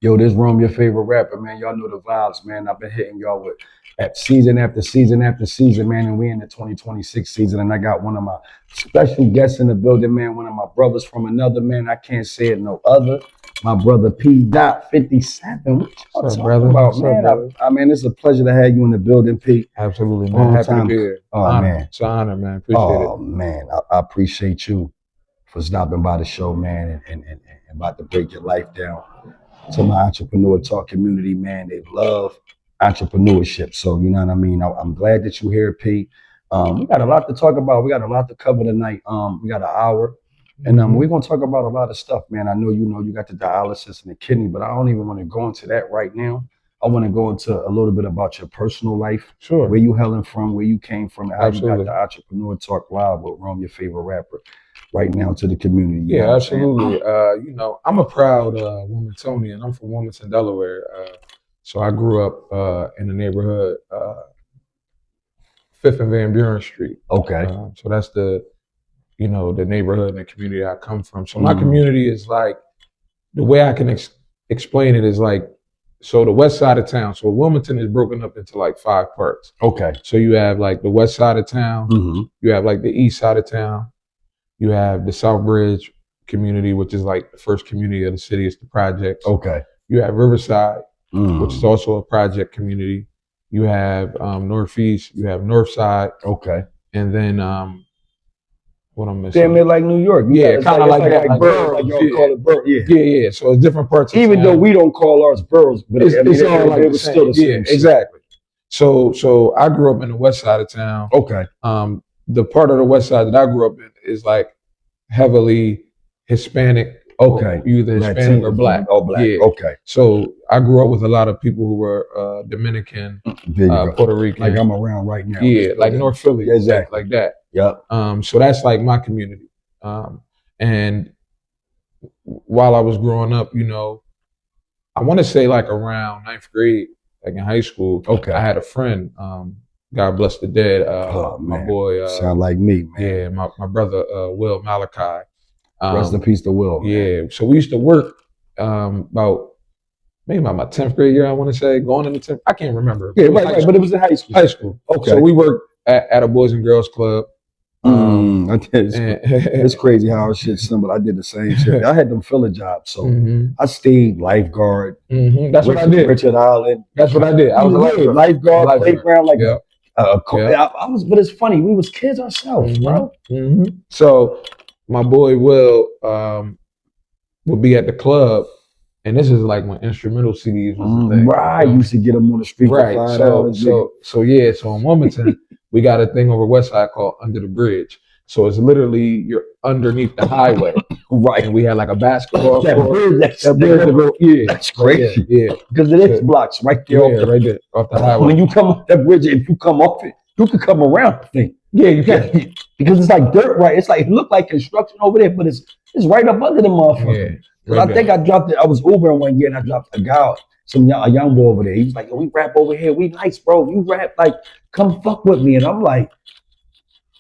Yo, this room, your favorite rapper, man. Y'all know the vibes, man. I've been hitting y'all with at season after season after season, man. And we in the 2026 season. And I got one of my special guests in the building, man. One of my brothers from another, man. I can't say it no other. My brother P. Dot 57. What y'all What's up, talking brother? about, What's man? up, brother? I mean, it's a pleasure to have you in the building, P. Absolutely, man. Long Happy time. to be here. Oh, Honor. man. It's an honor, man. Appreciate Oh, man. I appreciate you for stopping by the show, man, and about to break your life down. To my entrepreneur talk community, man, they love entrepreneurship. So, you know what I mean? I'm glad that you're here, P. We got a lot to talk about. We got a lot to cover tonight. We got an hour. And we're going to talk about a lot of stuff, man. I know you got the dialysis and the kidney, but I don't even want to go into that right now. I want to go into a little bit about your personal life. Sure. Where you hailing from, where you came from, and how Absolutely. you got the Entrepreneur Talk Live with Rome, your favorite rapper, right now to the community. You know Yeah, what I'm saying? absolutely. I'm a proud Wilmingtonian. I'm from Wilmington, Delaware. So I grew up in the neighborhood, 5th and Van Buren Street. Okay. So that's the neighborhood and the community I come from. So my community is like, the way I can explain it is like, so the west side of town. So Wilmington is broken up into like 5 parts. Okay. So you have like the west side of town. Mm-hmm. You have like the east side of town. You have the South Bridge community, which is like the first community of the city. It's the projects. Okay. You have Riverside, which is also a project community. You have Northeast. You have Northside. Okay. And then what I'm missing? Damn near like New York. Yeah, kind of like that. Like boroughs. Like y'all call it borough. Yeah. Yeah. So it's different parts of Even town. though we don't call ours boroughs, but it's all like the same. Still the same. Exactly. So I grew up in the west side of town. Okay. The part of the west side that I grew up in is like heavily Hispanic. Okay. Either Hispanic or black. Oh, black. Yeah. Okay. So I grew up with a lot of people who were Dominican, Puerto Rican. Like I'm around right now. Yeah, like North Philly. Yeah, exactly. Like that. Yep. So that's like my community. And while I was growing up, I want to say like around 9th grade, like in high school. Okay. I had a friend, God bless the dead, my boy. Sound like me, man. Yeah, my brother, Will Malachi. Rest in peace to Will. Man. Yeah, so we used to work about my 10th grade year, I want to say, going into 10th. I can't remember. Yeah, right, but it was in high school. High school. Okay. So we worked at a Boys and Girls Club. It's crazy how our shit similar. I did the same shit. I had them filler jobs, so I stayed lifeguard. That's what I did. Richard Island. That's what I did. I was a lifeguard, playground, like I was. But it's funny, we was kids ourselves, bro. So my boy Will would be at the club, and this is like when instrumental CDs was a thing. Right, you used to get them on the street. Right. So in Wilmington, we got a thing over West Side called Under the Bridge. So it's literally you're underneath the highway. Right. And we had like a basketball court. That's crazy. Yeah. Because it is blocks right there. Right there off the highway. When you come off that bridge, if you come off it, you can come around the thing. Yeah, you can. Because it's like dirt, right? It's like, it looked like construction over there, but it's right up under the motherfucker. Yeah. Right, I think I dropped it. I was Ubering one year and I dropped a guy, a young boy over there. He was like, yo, we rap over here. We nice, bro. You rap, like, come fuck with me. And I'm like,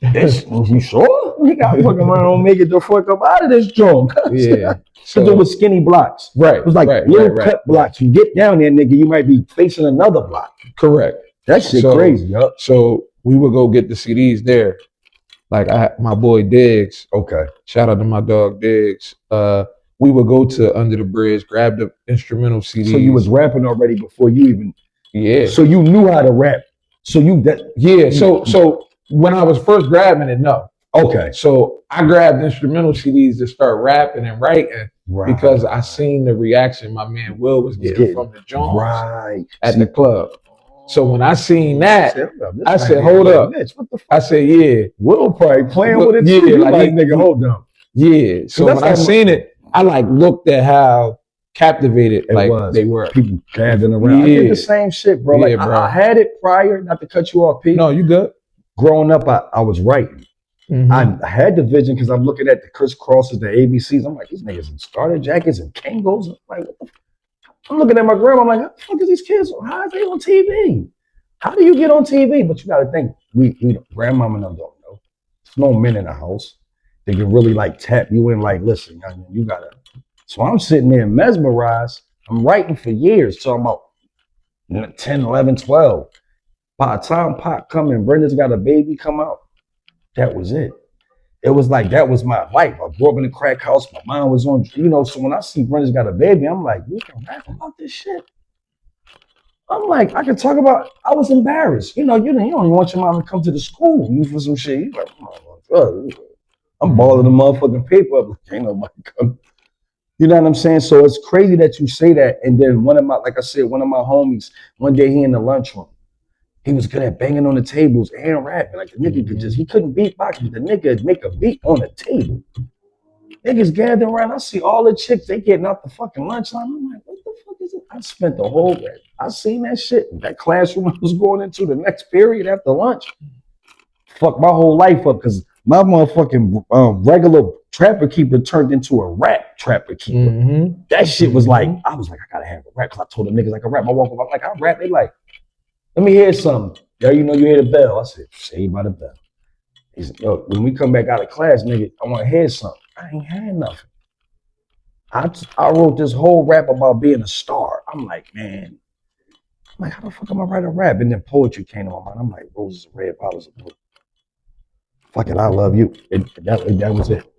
you sure? We got fucking around and make it the fuck up out of this joint. Yeah. So it was skinny blocks. Right. It was like little cut blocks. You get down there, nigga, you might be facing another block. Correct. That shit crazy, yo. So we would go get the CDs there. Like my boy Diggs. Okay. Shout out to my dog Diggs. We would go to Under the Bridge, grab the instrumental CDs. So you was rapping already before you even. Yeah. So you knew how to rap. So So when I was first grabbing it, no. Okay. So I grabbed instrumental CDs to start rapping and writing because I seen the reaction my man Will was getting from the Jones at the club. So when I seen that, I said, hold up. I said, yeah. Will probably playing with it. Yeah, like nigga, hold on. Yeah. So when I seen it, I like looked at how captivated they were. People gathering around. I did the same shit, bro. Yeah, like bro. I had it prior, not to cut you off, Pete. No, you good. Growing up, I was writing. I had the vision because I'm looking at the crisscrosses, the ABCs. I'm like, these niggas in starter jackets and Kangos. I'm like, what the I'm looking at my grandma. I'm like, how the fuck is these kids? How are they on TV? How do you get on TV? But you got to think, we grandmama and them don't know. There's no men in the house. They can really like tap you in. Like, listen, you gotta. So I'm sitting there mesmerized I'm writing for years, talking about 10, 11, 12. By the time Pop come and Brenda's Got a Baby come out, that was it. It was like, that was my life. I grew up in a crack house. My mom was on, so when I see Brenda's Got a Baby, I'm like, we can rap about this shit. I'm like, I could talk about, I was embarrassed. You don't even want your mom to come to the school for some shit. You like, oh, I'm balling the motherfucking paper up. Ain't nobody come. You know what I'm saying? So it's crazy that you say that. And then one of my homies, one day he in the lunchroom, he was good at banging on the tables and rapping. Like the nigga he couldn't beatbox, but the nigga make a beat on the table. Niggas gathering around. I see all the chicks, they getting out the fucking lunchtime. I'm like, what the fuck is it? I spent the whole day. I seen that shit. That classroom I was going into the next period after lunch. Fuck my whole life up because my motherfucking regular trapper keeper turned into a rap trapper keeper. That shit was like, I was like, I gotta have a rap. Cause I told the niggas I can rap. I walk up, I'm like, I rap. They like, let me hear something. Yeah, you hear the bell. I said, Saved by the Bell. He said, yo, when we come back out of class, nigga, I want to hear something. I ain't had nothing. I wrote this whole rap about being a star. I'm like, man, how the fuck am I write a rap? And then poetry came to my mind. I'm like, roses are red, bottles are blue. Fuck it, I love you. That was it.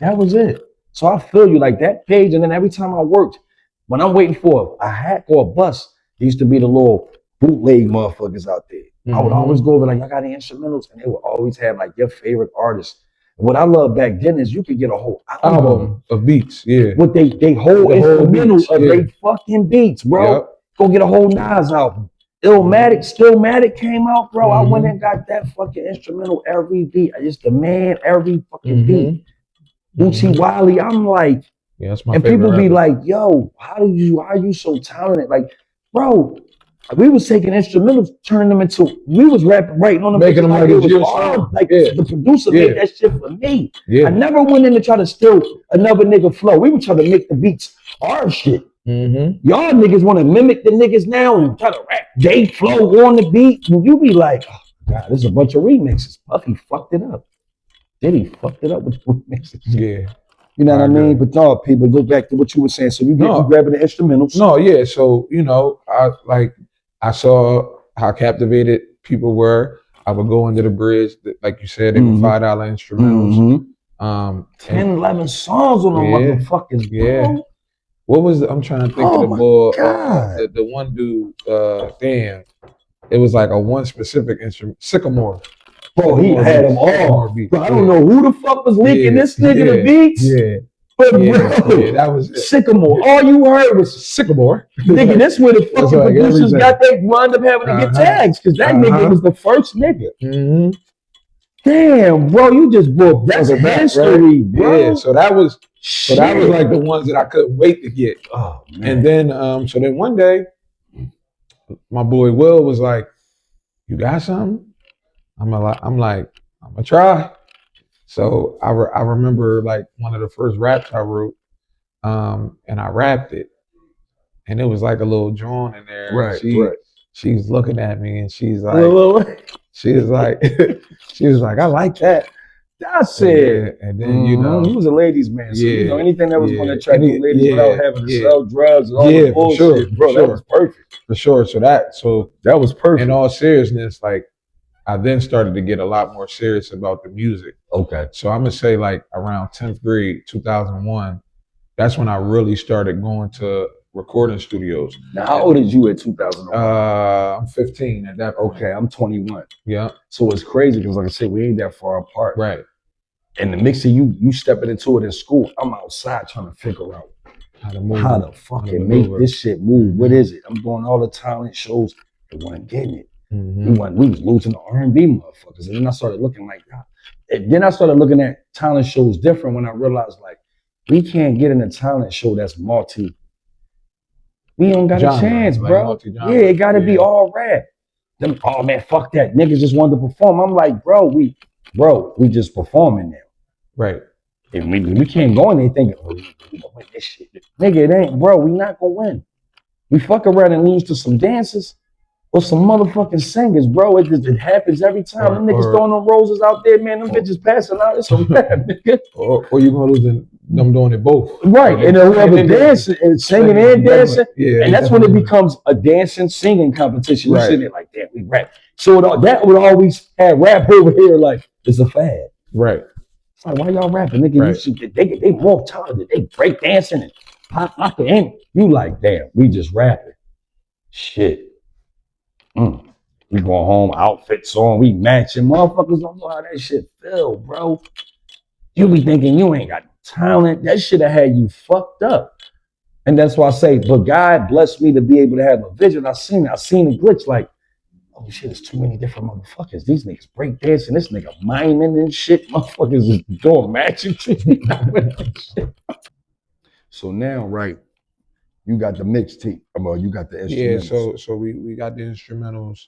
That was it. So I feel you like that page. And then every time I worked, when I'm waiting for a hack or a bus, there used to be the little bootleg motherfuckers out there. I would always go over like, I got the instrumentals, and they would always have like your favorite artist. And what I love back then is you could get a whole album of beats, yeah. With they whole instrumental of they fucking beats, bro. Yep. Go get a whole Nas album. Stillmatic came out, bro. I went and got that fucking instrumental every beat. I just demand every fucking beat. Uchi Wally, I'm like, yeah, that's my and favorite people be rapper. like, yo, how are you so talented? Like, bro, we was taking instrumentals, turning them into, we was writing on them, making them like it was hard. Like the producer made that shit for me. Yeah. I never went in to try to steal another nigga flow. We would try to make the beats our shit. Y'all niggas want to mimic the niggas now and try to rap J flow on the beat. You be like, oh God, there's a bunch of remixes. Puffy fucked it up. Diddy fucked it up with the remixes. Yeah. You know what I mean? But no, people, go back to what you were saying. So you grabbing the instrumentals. No, yeah. So, I saw how captivated people were. I would go under the bridge, like you said, they were $5 instrumentals. 10, 11 songs on the motherfuckers, bro. What was I'm trying to think of the bull, the one dude, damn. It was like a one specific instrument, Sycamore. Bro, he had them all. Bro, I don't know who the fuck was leaking this nigga the beats. Yeah. But bro, that was it. Sycamore. All you heard was Sycamore. Nigga, that's where the fucking producers got they wound up having to get tags because that nigga was the first nigga. Damn, bro, you just broke. That's history, bro. Yeah, so that was like the ones that I couldn't wait to get. Oh man. And then so then one day, my boy Will was like, "You got something?" I'm like, I'm gonna try. So I remember like one of the first raps I wrote, and I rapped it, and it was like a little joint in there. Right. She's looking at me and she's like, she was like, I like that. That's it. And then he was a ladies' man. So anything that was going to attract the ladies without having to sell drugs and all the bullshit, bro, that was perfect. For sure. So that was perfect. In all seriousness, like I then started to get a lot more serious about the music. Okay. So I'm gonna say like around 10th grade, 2001, that's when I really started going to recording studios. Now, how old is you at 2001? I'm 15 at that point. Okay, I'm 21. Yeah. So it's crazy because, like I said, we ain't that far apart. Right. And the mix of you stepping into it in school, I'm outside trying to figure out how to fucking make this shit move. What is it? I'm doing all the talent shows. They weren't getting it. We was losing the R&B motherfuckers. And then I started looking like that. And then I started looking at talent shows different when I realized like we can't get in a talent show that's multi. We don't got a chance, bro. Yeah, it gotta be all rap. Them, oh man, fuck that. Niggas just wanted to perform. I'm like, bro, we just performing now. Right. And we can't go in there thinking, oh, we gonna win this shit. Nigga, it ain't, bro. We not gonna win. We fuck around and lose to some dancers. Or some motherfucking singers, bro. It happens every time. Them niggas throwing them roses out there, man. Them bitches passing out. It's a rap, nigga. Or you gonna lose them doing it both. Right, and then whoever dancing and singing and dancing, and that's when it becomes a dancing, singing competition. You sitting there like, damn, we rap. So that would always have rap over here like it's a fad. Right. It's like, why y'all rapping, nigga? Right. They more talented. They break dancing and pop locking. And you like, damn, we just rapping. Shit. We going home, outfits on, we matching. Motherfuckers don't know how that shit feel, bro. You be thinking you ain't got talent. That should have had you fucked up. And that's why I say, but God blessed me to be able to have a vision. I seen the glitch like, oh shit, there's too many different motherfuckers. These niggas break dancing, this nigga miming and shit. Motherfuckers is doing matching shit. So now, right, you got the mixtape. You got the instrumentals. Yeah, so we got the instrumentals.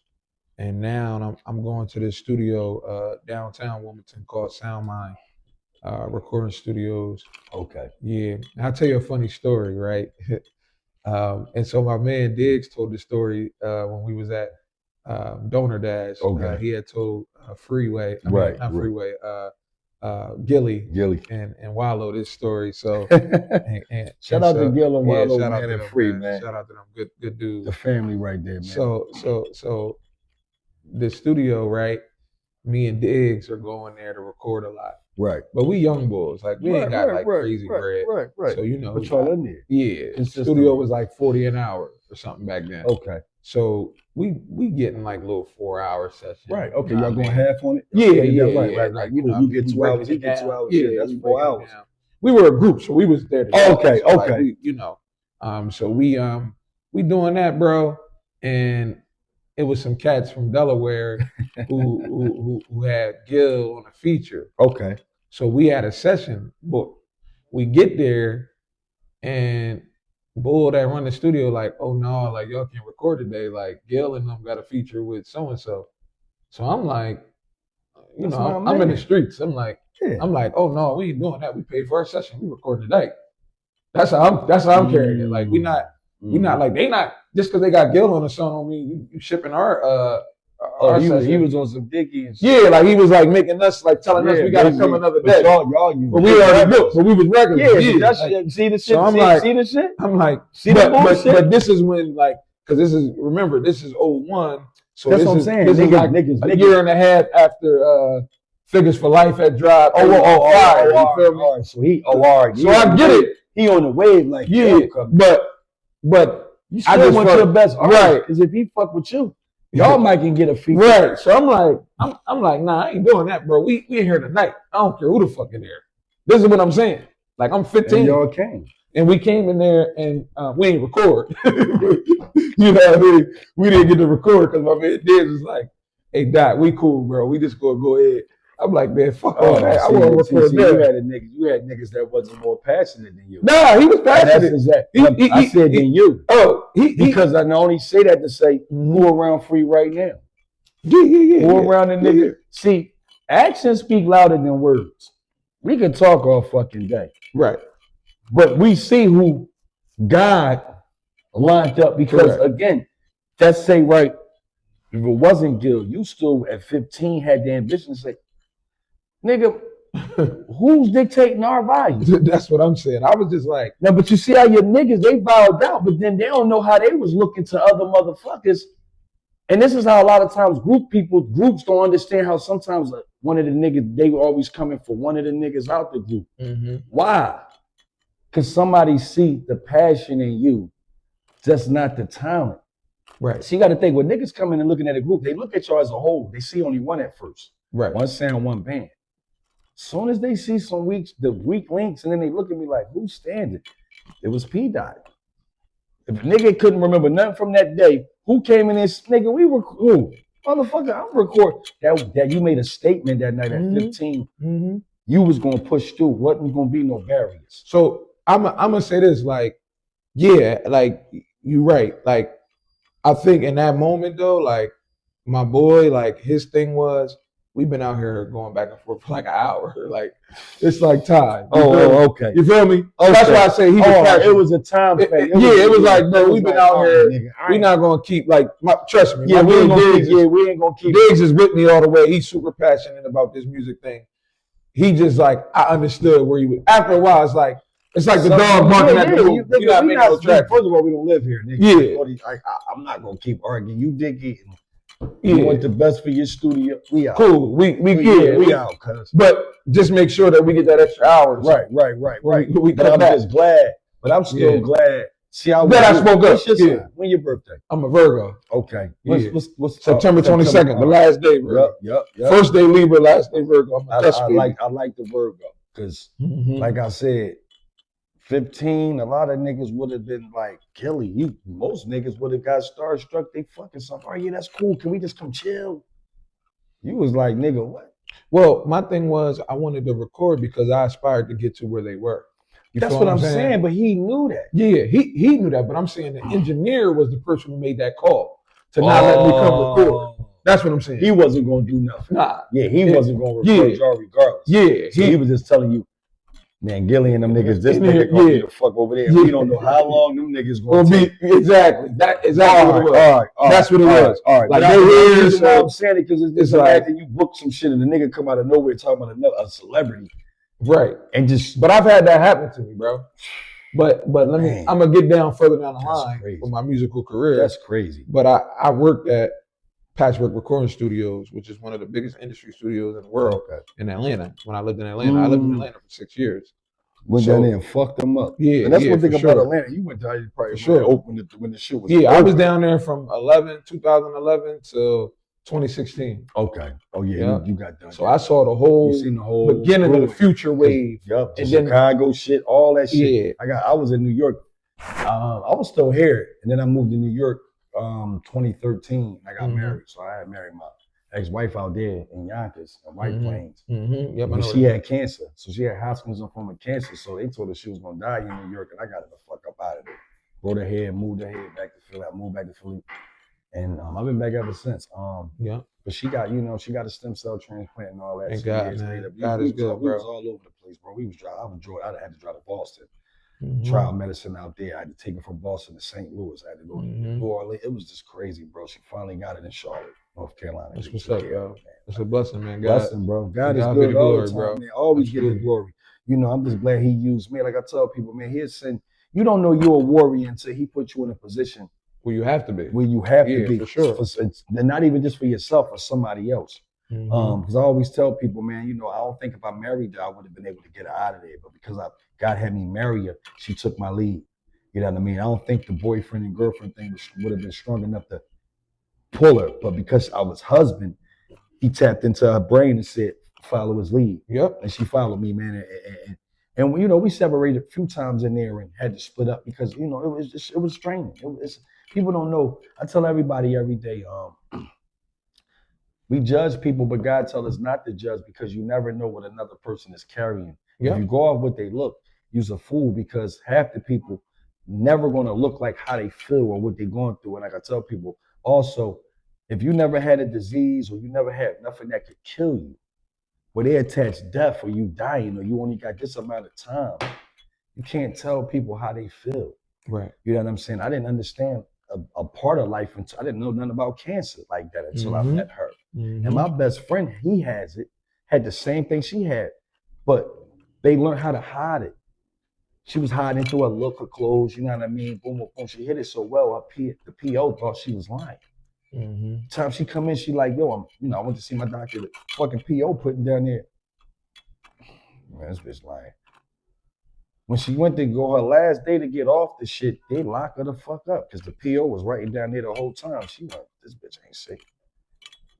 And now I'm going to this studio downtown Wilmington called Soundmind Recording Studios. Okay. Yeah. I'll tell you a funny story, right? And so my man Diggs told the story when we was at Donor Dash. Okay. He had told Freeway, Freeway, Gilly and Wallow this story. So and shout out to Gil and Wallow, shout man, out to and them, Free, man. Shout out to them, good dudes. The family right there, man. So the studio, right? Me and Diggs are going there to record a lot. Right. But we young boys. Like we ain't got crazy bread. Right. So you know, but y'all in there. Yeah. The studio was like $40 an hour or something back then. Okay. So we getting like little 4-hour sessions. Right. Okay. Y'all going half on it? Yeah. Right. You know, you get 2 hours, he get 2 hours. Yeah, that's 4 hours. We were a group, so we was there together. Okay. So like, you know. So we doing that, bro. And it was some cats from Delaware who had Gil on a feature. Okay. So we had a session booked. We get there, and Bull that run the studio like, oh no, like y'all can't record today. Like Gil and them got a feature with so and so. So I'm like, you know, I'm in the streets. I'm like, oh no, we ain't doing that. We paid for our session. We recording today. That's how I'm carrying it. Like we not like they not just because they got Gil on the song on me. You shipping our he was on some Dickie and shit. Yeah, like he was like making us like telling us we gotta come another day. But we already booked, but we was regular. Yeah. See the shit. So I'm see the shit. I'm like, but this is when like because this is 01. So that's what I'm saying. This is like a year and a half after Figures for Life had dropped. You feel me? So he So I get it. He on the wave like but you still want your best, right? Because if he fuck with you, y'all might can get a feature. Right. So I'm like, nah, I ain't doing that, bro. We in here tonight. I don't care who the fuck in there. This is what I'm saying. Like I'm 15. And y'all came. And we came in there and we ain't record. You know what I mean? We didn't get to record because my man Diggs was like, hey Doc, we cool, bro. We just gonna go ahead. I'm like, man, fuck all that. I want to record that. You had niggas that wasn't more passionate than you. Nah, he was passionate. I said than you. Oh, because I only say that to say who around Free right now. Yeah. Who around the nigga. Yeah. See, actions speak louder than words. We can talk all fucking day. Right. But we see who God lined up because again, that's say right, if it wasn't Gil, you still at 15 had the ambition to say, nigga, who's dictating our values? That's what I'm saying. I was just like, now, but you see how your niggas, they bowed out, but then they don't know how they was looking to other motherfuckers. And this is how a lot of times groups don't understand how sometimes one of the niggas, they were always coming for one of the niggas out the group. Mm-hmm. Why? Because somebody see the passion in you, just not the talent. Right. So you got to think, when niggas coming and looking at a group, they look at y'all as a whole. They see only one at first. Right. One sound, one band. Soon as they see the weak links, and then they look at me like, who's standing? It was P. Dot. If a nigga couldn't remember nothing from that day, who came in this nigga? We were cool. Motherfucker, I'm recording. That you made a statement that night at 15. Mm-hmm. You was gonna push through. Wasn't gonna be no barriers. So I'm gonna say this, like, yeah, like you're right. Like, I think in that moment though, like my boy, like his thing was, we've been out here going back and forth for like an hour. Like it's like time. Okay. You feel me? Okay. That's why I say he was it was a time thing. It was like, bro, we've been out here. Nigga, we not gonna keep like trust me. Yeah, we ain't gonna keep. Diggs is with me all the way. He's super passionate about this music thing. he just like, I understood where he was. After a while, it's like the dog barking at the moon. You're not making no tracks. First of all, we don't live here, nigga. Yeah. I'm not gonna keep arguing. You dig it. You want the best for your studio. We out. Cool. We out, cuz. But just make sure that we get that extra hour. Right. But I'm just glad. But I'm still glad. See how that I spoke up. When your birthday? I'm a Virgo. Okay. What's September 22nd, the last day, Virgo. Yep. First day Libra, last day Virgo. I like the Virgo because, like I said, 15, a lot of niggas would have been like, Gilly, most niggas would have got starstruck. They fucking something. Oh, yeah, that's cool. Can we just come chill? You was like, nigga, what? Well, my thing was I wanted to record because I aspired to get to where they were. That's what I'm saying, but he knew that. Yeah, he knew that, but I'm saying the engineer was the person who made that call to not let me come record. That's what I'm saying. He wasn't going to do nothing. Nah. Yeah, he wasn't going to record y'all regardless. Yeah. So he was just telling you, man, Gilly and them niggas, this nigga gonna be the fuck over there. We don't know how long them niggas gonna take. Exactly. That's what it was. That's what it was. All right. Like they here, so I'm saying it because it's like you book some shit and the nigga come out of nowhere talking about a celebrity. Right. And just but I've had that happen to me, bro. But I'm gonna get down further down the line for my musical career. That's crazy. But I worked at Patchwork Recording Studios, which is one of the biggest industry studios in the world in Atlanta. When I lived in Atlanta, I lived in Atlanta for 6 years. Went down there and fucked them up. Yeah, and that's one thing about Atlanta. You went down there probably opened it when the shit was. Yeah, I was down there from 2011 to 2016. Okay. Oh yeah, you got done. So I saw the whole, beginning of the future wave. Yup. The Chicago shit, all that shit. Yeah. I was in New York. I was still here, and then I moved to New York. 2013. I got married, so I had married my ex-wife out there in Yonkers, in White Plains. Yep, but she had cancer, so she had Hodgkin's lymphoma cancer. So they told her she was gonna die in New York, and I got her the fuck up out of there. Brought her here, moved her here back to Philly. I moved back to Philly, and I've been back ever since. But she got a stem cell transplant and all that. Thank God, man. God is good, bro. We was all over the place, bro. I had to drive to Boston. Trial medicine out there. I had to take it from Boston to St. Louis. I had to go to New Orleans. It was just crazy, bro. She finally got it in Charlotte, North Carolina. That's what's up, bro. It's a blessing, man. Blessing, bro. God is good all the time, bro. Man. Always get the glory. You know, I'm just glad he used me. Like I tell people, man, you don't know you're a warrior until he put you in a position where you have to be. Where you have to be. For sure. And not even just for yourself, for somebody else. Because I always tell people, man, you know, I don't think if I married her, I would have been able to get her out of there. But because God had me marry her, she took my lead. You know what I mean? I don't think the boyfriend and girlfriend thing would have been strong enough to pull her. But because I was husband, he tapped into her brain and said, follow his lead. Yep. And she followed me, man. And you know, we separated a few times in there and had to split up because, you know, it was straining. People don't know. I tell everybody every day, we judge people, but God tells us not to judge because you never know what another person is carrying. Yep. If you go off what they look, you's a fool because half the people never going to look like how they feel or what they're going through. And like I tell people, also, if you never had a disease or you never had nothing that could kill you, where they attach death or you dying or you only got this amount of time, you can't tell people how they feel. Right. You know what I'm saying? I didn't understand a part of life until I didn't know nothing about cancer like that until I met her. And my best friend, he has it, had the same thing she had, but they learned how to hide it. She was hiding through her look, her clothes, you know what I mean? Boom, boom, boom. She hit it so well, the PO thought she was lying. Time she come in, she like, yo, I went to see my doctor. The fucking PO putting down there. Man, this bitch lying. When she went to go her last day to get off the shit, they locked her the fuck up because the PO was writing down there the whole time. She went, this bitch ain't sick.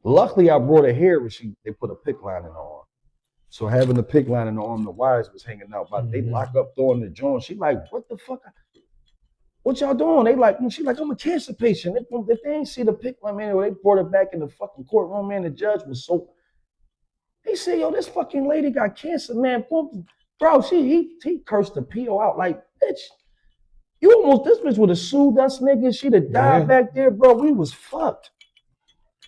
Luckily, I brought her here when they put a PICC line in her arm. So having the PICC line in her arm, the wires was hanging out. But they lock up throwing the joint. She like, what the fuck? What y'all doing? They like, she like, I'm a cancer patient. If they ain't see the PICC line, man, they brought her back in the fucking courtroom, man. The judge was so. They say, yo, this fucking lady got cancer, man. Boom. Bro, he cursed the PO out like, bitch, this bitch would have sued us, nigga. She'd have died back there, bro. We was fucked.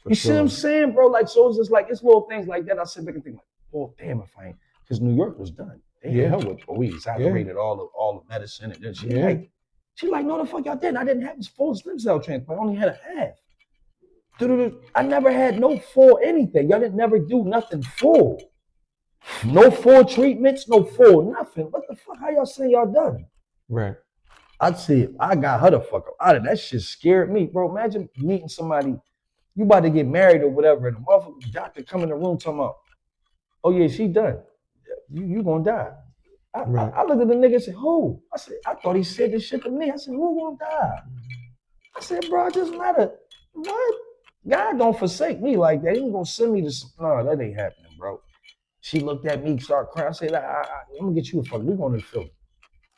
You see what I'm saying, bro? Like, so it's just like, it's little things like that. I sit back and think like, oh, damn, if I ain't, because New York was done. They hit her with, we exaggerated all the medicine. And then she like, no, the fuck y'all didn't. I didn't have this full stem cell transplant. I only had a half. I never had no full anything. Y'all didn't never do nothing full. No full treatments, no full nothing. What the fuck? How y'all say y'all done? Right. I'd say I got her the fuck out of that. Shit scared me, bro. Imagine meeting somebody, you about to get married or whatever, and the motherfucking doctor come in the room talking about, oh yeah, she done. You gonna die. I looked at the nigga and said, who? I said, I thought he said this shit to me. I said, who gonna die? I said, bro, I just met her. What? God don't forsake me like that. He ain't gonna send me this. No, that ain't happening, bro. She looked at me, started crying. I said, I'm gonna get you a fuck. We're going to Philly.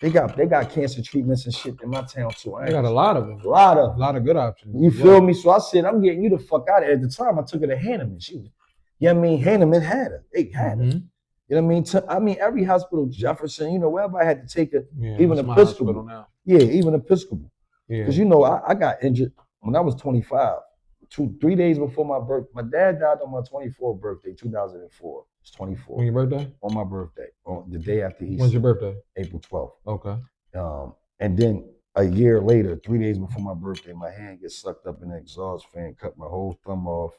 They got cancer treatments and shit in my town too. They got a lot of them. A lot of good options. You feel me? So I said, I'm getting you the fuck out of here. At the time, I took her to Hanneman. She was, Hanneman had her. They had her. You know what I mean? Every hospital, Jefferson, wherever I had to take her, even Episcopal. Yeah, even Episcopal. Because I got injured when I was 25. 3 days before my birthday. My dad died on my 24th birthday, 2004. It's 24. On your birthday? On my birthday. On the day after Easter. When's your birthday? April 12th. Okay. And then a year later, 3 days before my birthday, my hand gets sucked up in an exhaust fan, cut my whole thumb off.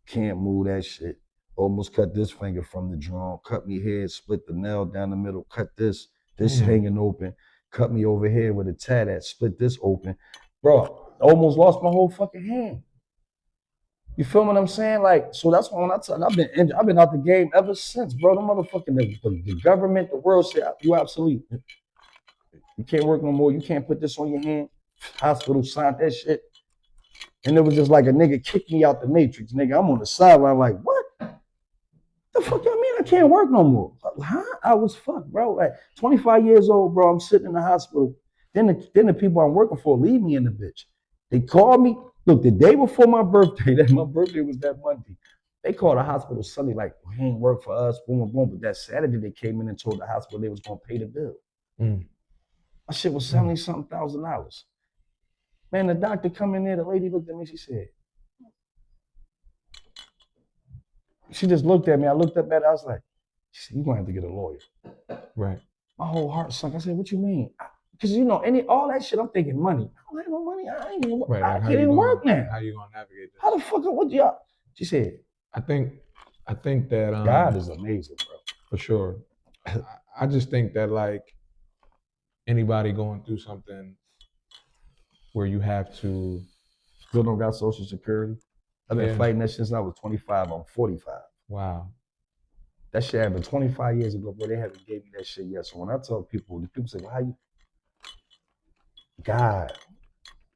Can't move that shit. Almost cut this finger from the drum. Cut me here, split the nail down the middle. Cut this hanging open. Cut me over here with a tat at. Split this open. Bro, almost lost my whole fucking hand. You feel what I'm saying? Like, so that's why when I tell you, I've been out the game ever since, bro. The motherfucking the government, the world said you obsolete. You can't work no more. You can't put this on your hand. Hospital signed that shit. And it was just like a nigga kicked me out the matrix. Nigga, I'm on the sideline like, what? The fuck y'all mean I can't work no more? Huh? I was fucked, bro. Like 25 years old, bro. I'm sitting in the hospital. Then the people I'm working for leave me in the bitch. They called me. Look, the day before my birthday, my birthday was that Monday. They called the hospital Sunday, like, well, he ain't work for us, boom, boom, boom. But that Saturday they came in and told the hospital they was gonna pay the bill. My shit was $70-something thousand. Man, the doctor come in there, the lady looked at me, she said, she just looked at me. I looked up at her, I was like, she said, you're gonna have to get a lawyer. Right. My whole heart sunk. I said, what you mean? Because all that shit, I'm thinking money. I don't have no money. I can't even work now. How you gonna navigate this? How the fuck? What y'all? She said. I think that God is amazing, bro. For sure. I just think that like anybody going through something where you have to. Still don't got Social Security. I've been fighting that since I was 25. I'm 45. Wow. That shit happened 25 years ago, bro. They haven't gave me that shit yet. So when I tell people, the people say, well, how you? God,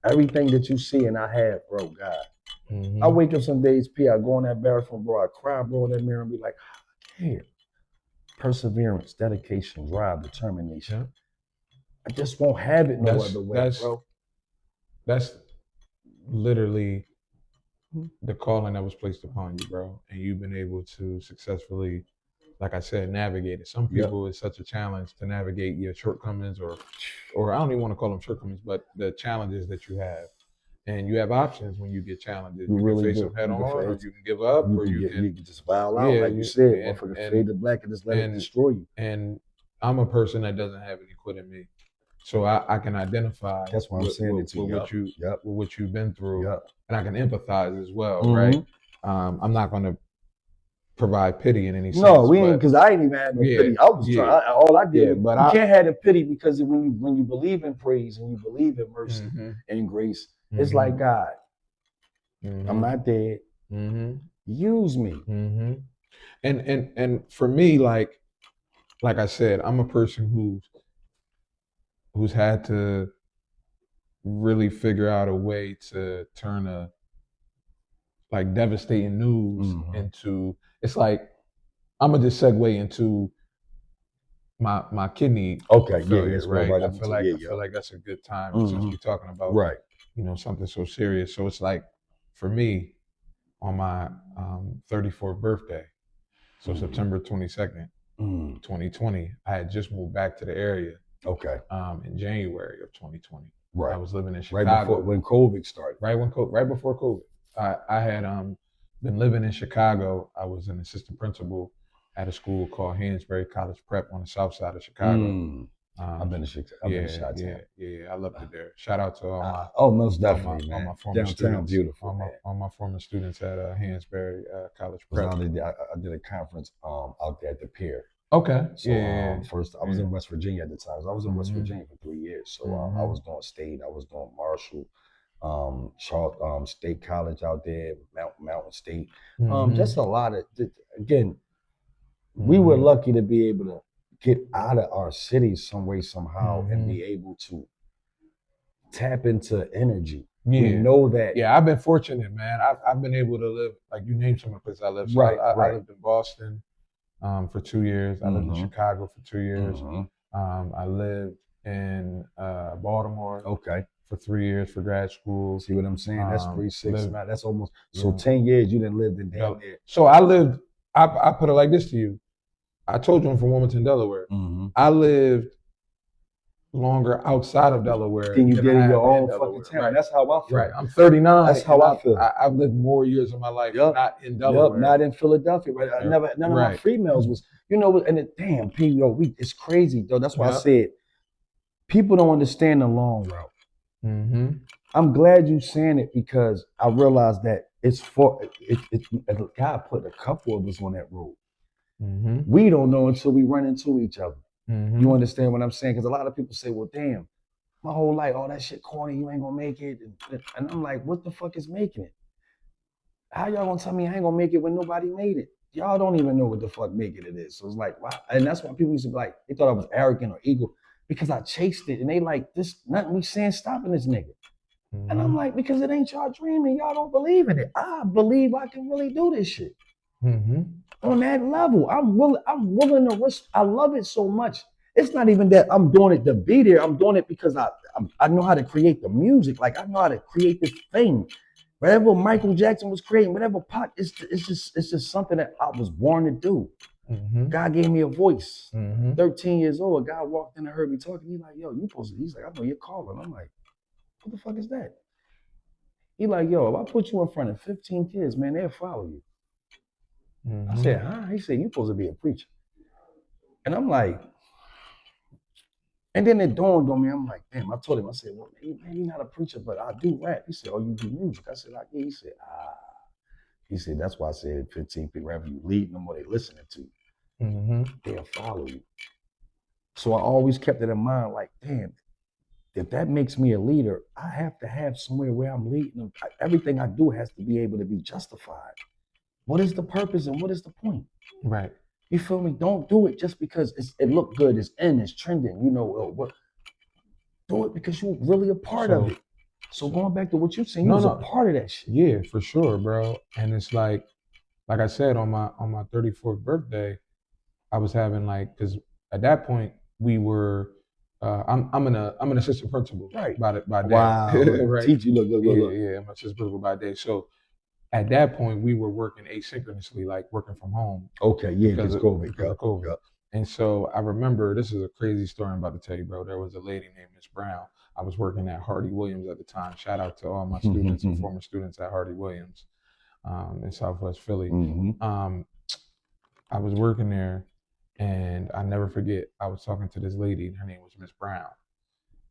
everything that you see and I have, bro, God. I wake up some days, I go in that bathroom, bro. I cry, bro, in that mirror and be like, damn. Perseverance, dedication, drive, determination. I just won't have it no other way, bro. That's literally the calling that was placed upon you, bro. And you've been able to successfully, like I said, navigate it. Some people it's such a challenge to navigate your shortcomings or I don't even want to call them shortcomings, but the challenges that you have. And you have options when you get challenges. You really can face them head on, or you can give up, or you can just vibe out, like you said, motherfucker, fade to black and just let it destroy you. And I'm a person that doesn't have any quit in me. So I can identify that's what I'm saying with what you've been through, and I can empathize as well, right? I'm not going to provide pity in any sense. No, we ain't, because I ain't even had no pity. I was trying. All I did, but you can't have the pity because when you believe in praise and you believe in mercy and grace, it's like God. I'm not dead. Use me. And for me, like I said, I'm a person who's had to really figure out a way to turn a like devastating news into. It's like I'm gonna just segue into my kidney. Failure, right. I feel like that's a good time since we're talking about something so serious. So it's like for me on my 34th birthday, so September 22nd, 2020, I had just moved back to the area. In January of 2020. Right. I was living in Chicago. Right before when COVID started. Right before COVID. I had been living in Chicago. I was an assistant principal at a school called Hansberry College Prep on the south side of Chicago. I've been to Chicago. I've been to Chi-Town. I loved it there. Shout out to all my most definitely, man. all my former Downtown, students, beautiful, man. all my former students at Hansberry College Because Prep. I did a conference out there at the pier. Okay. So first I was in West Virginia at the time. So I was in West Virginia for 3 years. So I was doing state, I was doing Marshall, Charles State College out there, Mountain State. Just a lot of again, we were lucky to be able to get out of our cities some way, somehow, and be able to tap into energy. Yeah. We know that. Yeah, I've been fortunate, man. I've been able to live, like you named some of the places I lived. So I lived in Boston for 2 years. I lived in Chicago for 2 years. I lived in Baltimore for 3 years for grad school. See what I'm saying? That's 3, 6, 9. That's almost 10 years you didn't live in down there. So I lived, I put it like this to you. I told you I'm from Wilmington, Delaware. I lived longer outside of Delaware than you did in your own fucking town. Right. That's how I feel. Right. I'm 39. That's how I feel. I've lived more years of my life not in Delaware. Not in Philadelphia. Right. I never, none of my females was, and damn, it's crazy though. That's why I said people don't understand the long route. I'm glad you saying it because I realized that it's for God put a couple of us on that road. We don't know until we run into each other. You understand what I'm saying? Because a lot of people say, well, damn, my whole life, all that shit corny, you ain't gonna make it. And I'm like, what the fuck is making it? How y'all gonna tell me I ain't gonna make it when nobody made it? Y'all don't even know what the fuck making it is. So it's like, wow. And that's why people used to be like, they thought I was arrogant or ego because I chased it. And they like, this, nothing we saying stopping this nigga. And I'm like, because it ain't y'all dreaming, y'all don't believe in it. I believe I can really do this shit. On that level, I'm willing to risk. I love it so much. It's not even that I'm doing it to be there. I'm doing it because I know how to create the music. Like I know how to create this thing. Whatever Michael Jackson was creating, whatever Pac, it's just something that I was born to do. God gave me a voice. 13 years old, a guy walked in and heard me talking. He's like, yo, you supposed to. He's like, I know you're calling. I'm like, what the fuck is that? He like, yo, if I put you in front of 15 kids, man, they'll follow you. I said, huh? He said, you're supposed to be a preacher. And I'm like, and then it dawned on me. I'm like, damn, I told him, I said, well, maybe not a preacher, but I do rap. He said, oh, you do music? I said, yeah. He said, He said, that's why I said 15 people, wherever you leading them or they listening to you, they'll follow you. So I always kept it in mind, like, damn, if that makes me a leader, I have to have somewhere where I'm leading them. Everything I do has to be able to be justified. What is the purpose and what is the point? Right. You feel me? Don't do it just because it looked good, it's in, it's trending, what? Do it because you're really a part of it. So going back to what you're saying, you was a part of that shit. Yeah, for sure, bro. And it's like I said, on my 34th birthday, I was having because at that point we were I'm an assistant principal by day. Wow. Right. Teach you look. Yeah, I'm an assistant principal by day. So at that point, we were working asynchronously, like working from home. Okay, yeah, because of COVID. Yep. And so I remember, this is a crazy story I'm about to tell you, bro. There was a lady named Miss Brown. I was working at Hardy Williams at the time. Shout out to all my students and former students at Hardy Williams in Southwest Philly. I was working there, and I never forget, I was talking to this lady, and her name was Miss Brown.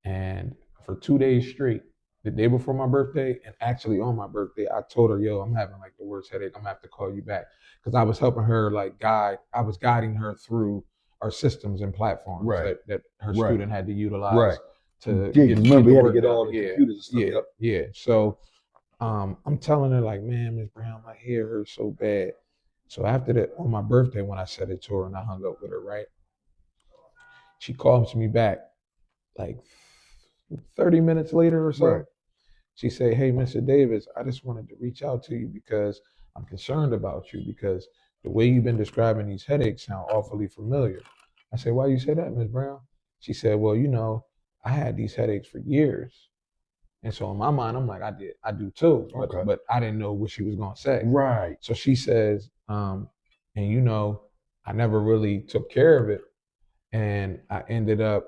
And for 2 days straight, the day before my birthday and actually on my birthday, I told her, yo, I'm having the worst headache. I'm gonna have to call you back. Because I was helping her I was guiding her through our systems and platforms that her student had to utilize to remember you had to get all the computers and stuff. Yeah. So I'm telling her man, Ms. Brown, my hair hurts so bad. So after that, on my birthday, when I said it to her and I hung up with her, right? She calls me back 30 minutes later or so. Right. She said, hey, Mr. Davis, I just wanted to reach out to you because I'm concerned about you because the way you've been describing these headaches sound awfully familiar. I said, why you say that, Ms. Brown? She said, well, I had these headaches for years. And so in my mind, I'm like, I do too. But I didn't know what she was going to say. Right. So she says, I never really took care of it. And I ended up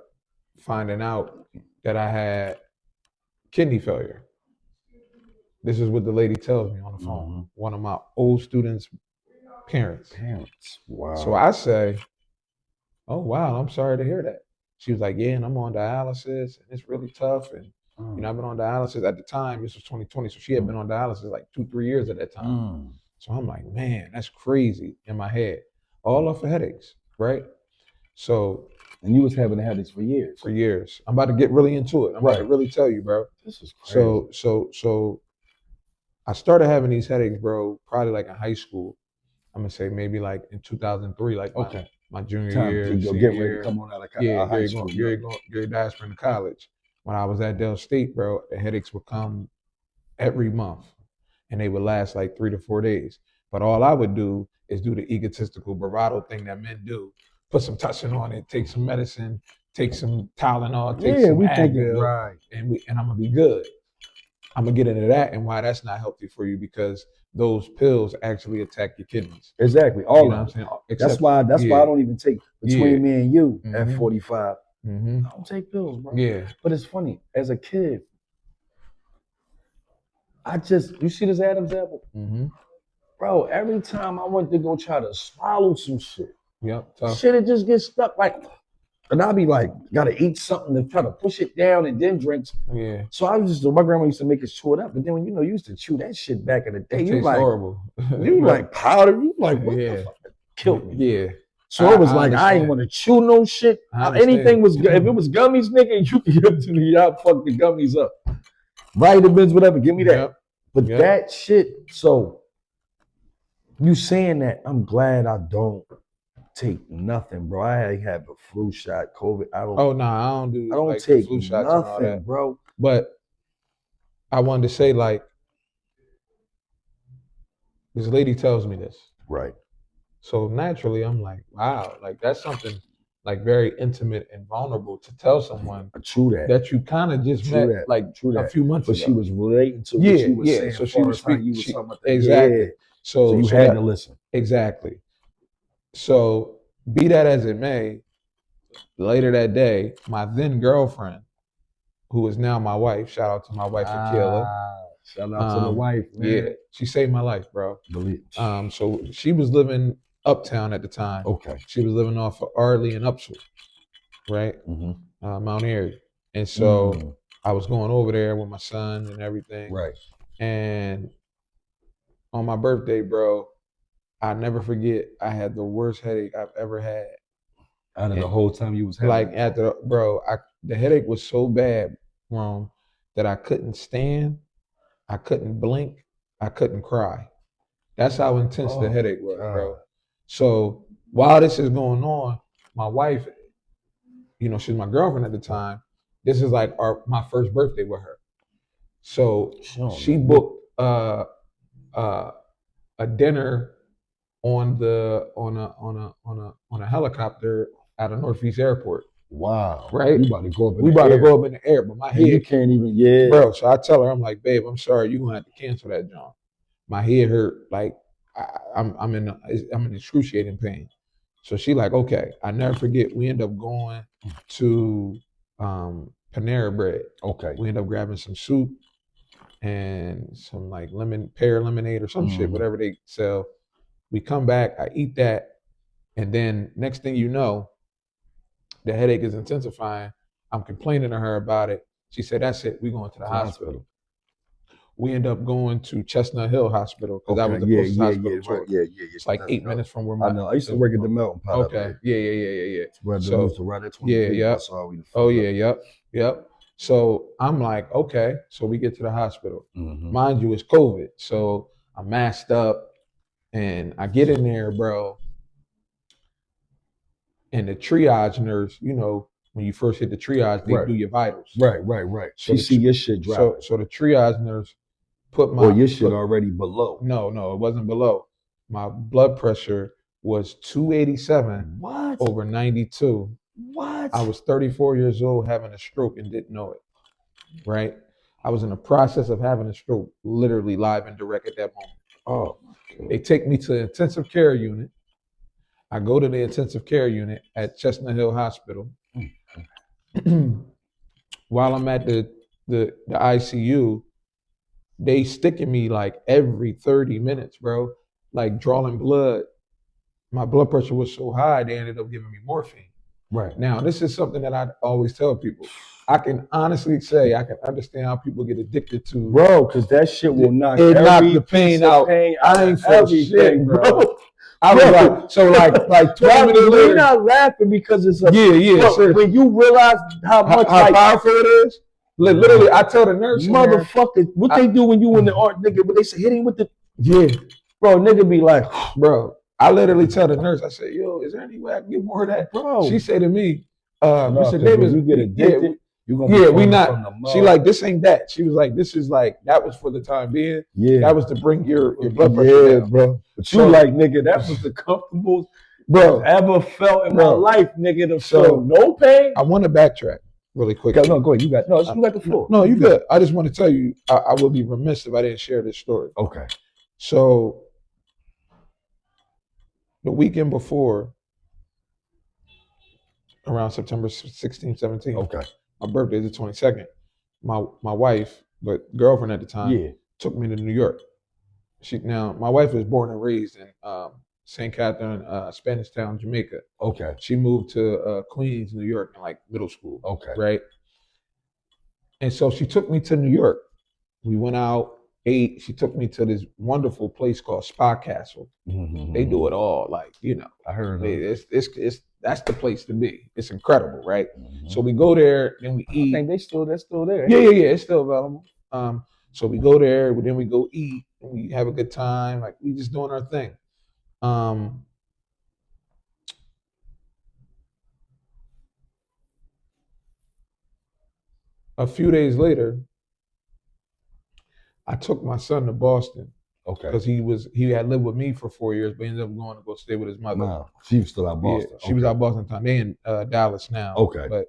finding out that I had kidney failure. This is what the lady tells me on the phone. One of my old students' parents. Wow. So I say, oh, wow, I'm sorry to hear that. She was like, yeah, and I'm on dialysis, and it's really tough. And I've been on dialysis at the time. This was 2020, so she had been on dialysis like 2-3 years at that time. So I'm like, man, that's crazy in my head, all off of headaches, right? So, and you was having headaches for years. For years. I'm about to get really into it. I'm about to really tell you, bro. This is crazy. So I started having these headaches, bro, probably like in high school. I'm gonna say maybe like in 2003, like my junior year, senior get ready year. to come on out of high school. You're transferring to college. When I was at Dell State, bro, the headaches would come every month, and they would last like 3 to 4 days. But all I would do is do the egotistical bravado thing that men do: put some tussin on it, take some medicine, take some Tylenol, take some Advil, and I'm gonna be good. I'm gonna get into that and why that's not healthy for you, because those pills actually attack your kidneys. Exactly. All of them. That's why I don't even take, between me and you at 45. I don't take pills, bro. Yeah. But it's funny, as a kid, you see this Adam's apple? Bro, every time I went to go try to swallow some shit, shit, it just gets stuck like, and I'll be like, gotta eat something to try to push it down and then drinks. Yeah. So my grandma used to make us chew it up. But then when you used to chew that shit back in the day, you like horrible. You like powder. You like what the fuck? Killed me. Yeah. So it was like I ain't want to chew no shit. Anything was if it was gummies, nigga, you can give it to me. I'll fuck the gummies up. Vitamins, whatever, give me that. But that shit, so you saying that, I'm glad I don't take nothing, bro. I have a flu shot, COVID. I don't take flu shots nothing, and all that, bro. But I wanted to say, like, this lady tells me this. Right. So naturally, I'm like, wow, like that's something like very intimate and vulnerable to tell someone that you kind of just met like a few months ago. But she was relating to what you were saying. So she was speaking. Exactly. Yeah. So you had to listen. Exactly. So be that as it may, later that day, my then girlfriend, who is now my wife, shout out to my wife Akila. Shout out to the wife, man. Yeah, she saved my life, bro. So she was living uptown at the time. Okay. She was living off of Ardley and Upshur, right? Mount Airy. And so I was going over there with my son and everything. Right. And on my birthday, bro, I never forget, I had the worst headache I've ever had. Out of the whole time you was having the headache was so bad, that I couldn't stand, I couldn't blink, I couldn't cry. That's how intense the headache was, bro. So while this is going on, my wife, she's my girlfriend at the time. This is like my first birthday with her. So she booked a dinner on a helicopter out of Northeast Airport. Wow. Right? We about to go up in the air, but my head. You can't even, Bro, so I tell her, I'm like, babe, I'm sorry, you're going to have to cancel that, John. My head hurt, like, I'm in excruciating pain. So she like, okay. I never forget, we end up going to Panera Bread. Okay. We end up grabbing some soup and some like pear lemonade or some shit, whatever they sell. We come back, I eat that, and then next thing you know, the headache is intensifying. I'm complaining to her about it. She said, that's it, we're going to the hospital. We end up going to Chestnut Hill Hospital because that was the closest hospital. It's like 8 minutes from where I know. I used to work at the Melton Pot. Okay. Yeah. So, used to ride at 20 Yep. So I'm like, okay. So we get to the hospital. Mind you, it's COVID. So I'm masked up and I get in there, bro. And the triage nurse, when you first hit the triage, they do your vitals. Right. So she see your shit drop. So the triage nurse put your shit already below. No, it wasn't below. My blood pressure was 287 over 92. What? I was 34 years old having a stroke and didn't know it. Right? I was in the process of having a stroke, literally live and direct at that moment. Oh. They take me to the intensive care unit. I go to the intensive care unit at Chestnut Hill Hospital. While I'm at the ICU, they sticking me like every 30 minutes, bro, like drawing blood. My blood pressure was so high, they ended up giving me morphine. Right. Now, this is something that I always tell people. I can honestly say I can understand how people get addicted to, bro, because that shit will knock the pain out. I ain't for shit, bro. I was like, so like 20 minutes later. You're not laughing because it's a bro, when you realize how much how powerful it is. Literally, I tell the nurse, motherfucker, what they do when you in the art, nigga, when they say hit him with the bro, nigga be like, bro. I literally tell the nurse, I say, yo, is there any way I can get more of that, bro? She say to me, Mr. Davis, you get addicted. You gonna we not. She like, this ain't that. She was like, this is like, that was for the time being. Yeah, that was to bring your blood pressure down, bro. But you like, nigga, that was the comfortable, bro, I've ever felt in my life, nigga. To feel no pain. I want to backtrack really quick. No, go ahead. You got the floor. No, you good. I just want to tell you, I would be remiss if I didn't share this story. Okay. So the weekend before, around September 16th, 17th. Okay. My birthday is the 22nd. My wife, but girlfriend at the time, took me to New York. Now my wife was born and raised in St. Catherine, Spanish Town, Jamaica. Okay. She moved to Queens, New York, in like middle school. Okay. Right. And so she took me to New York. We went out, ate. She took me to this wonderful place called Spa Castle. Mm-hmm. They do it all, like, I heard it's that's the place to be. It's incredible, right? Mm-hmm. So we go there, then we eat. I think that's still there. Yeah, it's still available. So we go there, then we go eat, and we have a good time. Like, we just doing our thing. A few days later, I took my son to Boston. Okay. Because he had lived with me for 4 years, but he ended up going to go stay with his mother. Wow. She was still out Boston. Yeah, she was out Boston time. They in Dallas now. Okay. But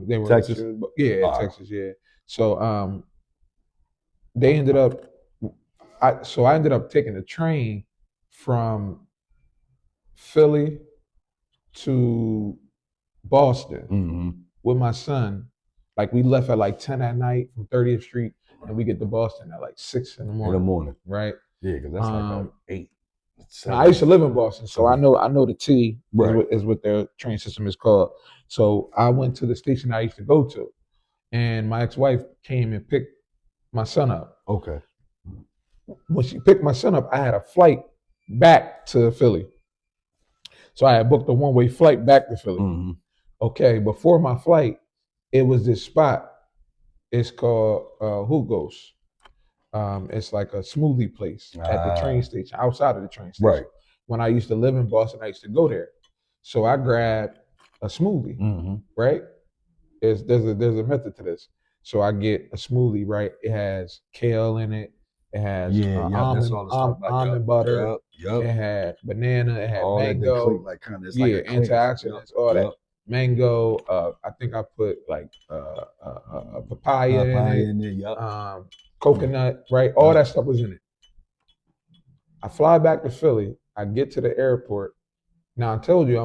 they were Texas. Texas. Yeah. So they ended up. I ended up taking a train from Philly to Boston with my son. Like, we left at like 10 at night from 30th Street, and we get to Boston at like 6 in the morning. Right? Yeah, because that's like 8. I used to live in Boston, so I know the T is what their train system is called. So I went to the station I used to go to, and my ex-wife came and picked my son up. Okay. When she picked my son up, I had a flight back to Philly. So I had booked a one-way flight back to Philly. Mm-hmm. Okay, before my flight, it was this spot. It's called Hugo's. It's like a smoothie place at the train station, outside of the train station. Right. When I used to live in Boston, I used to go there. So I grabbed a smoothie, right? There's a method to this. So I get a smoothie, right? It has kale in it. It has almond butter. Yep. It had banana. It had all mango. Like antioxidants, all that. Mango. I think I put like a papaya in it. Yep. Coconut, right? All that stuff was in it. I fly back to Philly. I get to the airport. Now, I told you,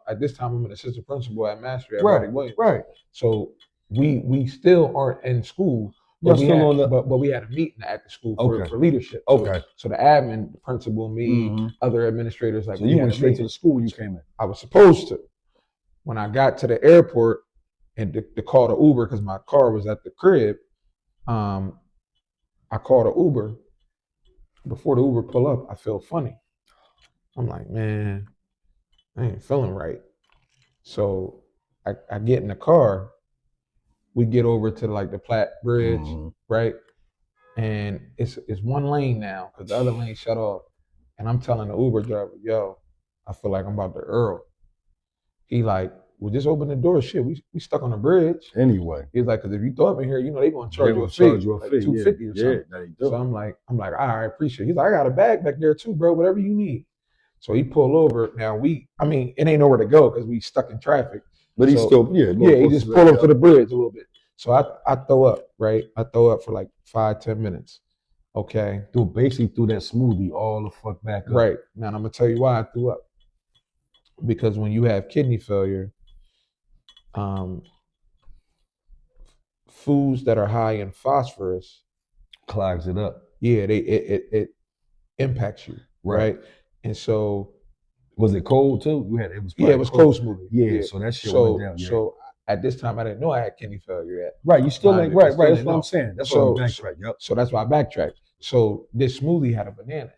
at this time I'm an assistant principal at Mastery at Roddy Williams. Right. So we still aren't in school. But we had a meeting at the school for leadership. Okay. So the admin, the principal, me, other administrators, like, so you went straight to the school when you came in. I was supposed to. When I got to the airport and to call the Uber, because my car was at the crib, I called an Uber. Before the Uber pull up, I feel funny. I'm like, man, I ain't feeling right. So I get in the car. We get over to like the Platte Bridge, right? And it's one lane now because the other lane shut off. And I'm telling the Uber driver, yo, I feel like I'm about to Earl. He like, well, just open the door. Shit, we stuck on the bridge. Anyway. He's like, because if you throw up in here, they gonna charge you a fee. Like $250 or something. Yeah, so I'm like, all right, appreciate it. He's like, I got a bag back there too, bro, whatever you need. So he pulled over. Now it ain't nowhere to go because we stuck in traffic. But he still, he just pulled up to the bridge a little bit. So I throw up, right? I throw up for like 5-10 minutes. Okay. Basically threw that smoothie all the fuck back up. Right. Now I'm gonna tell you why I threw up. Because when you have kidney failure, foods that are high in phosphorus clogs it up. Yeah, it impacts you, right? And so Was it cold too? It was Yeah, it was cold smoothie. Yeah, so that shit went down. Yeah. So at this time, I didn't know I had kidney failure yet. Right, you still ain't right. That's what I'm saying. That's why I'm So, backtrack. Yep. so that's why I backtracked. So this smoothie had a banana.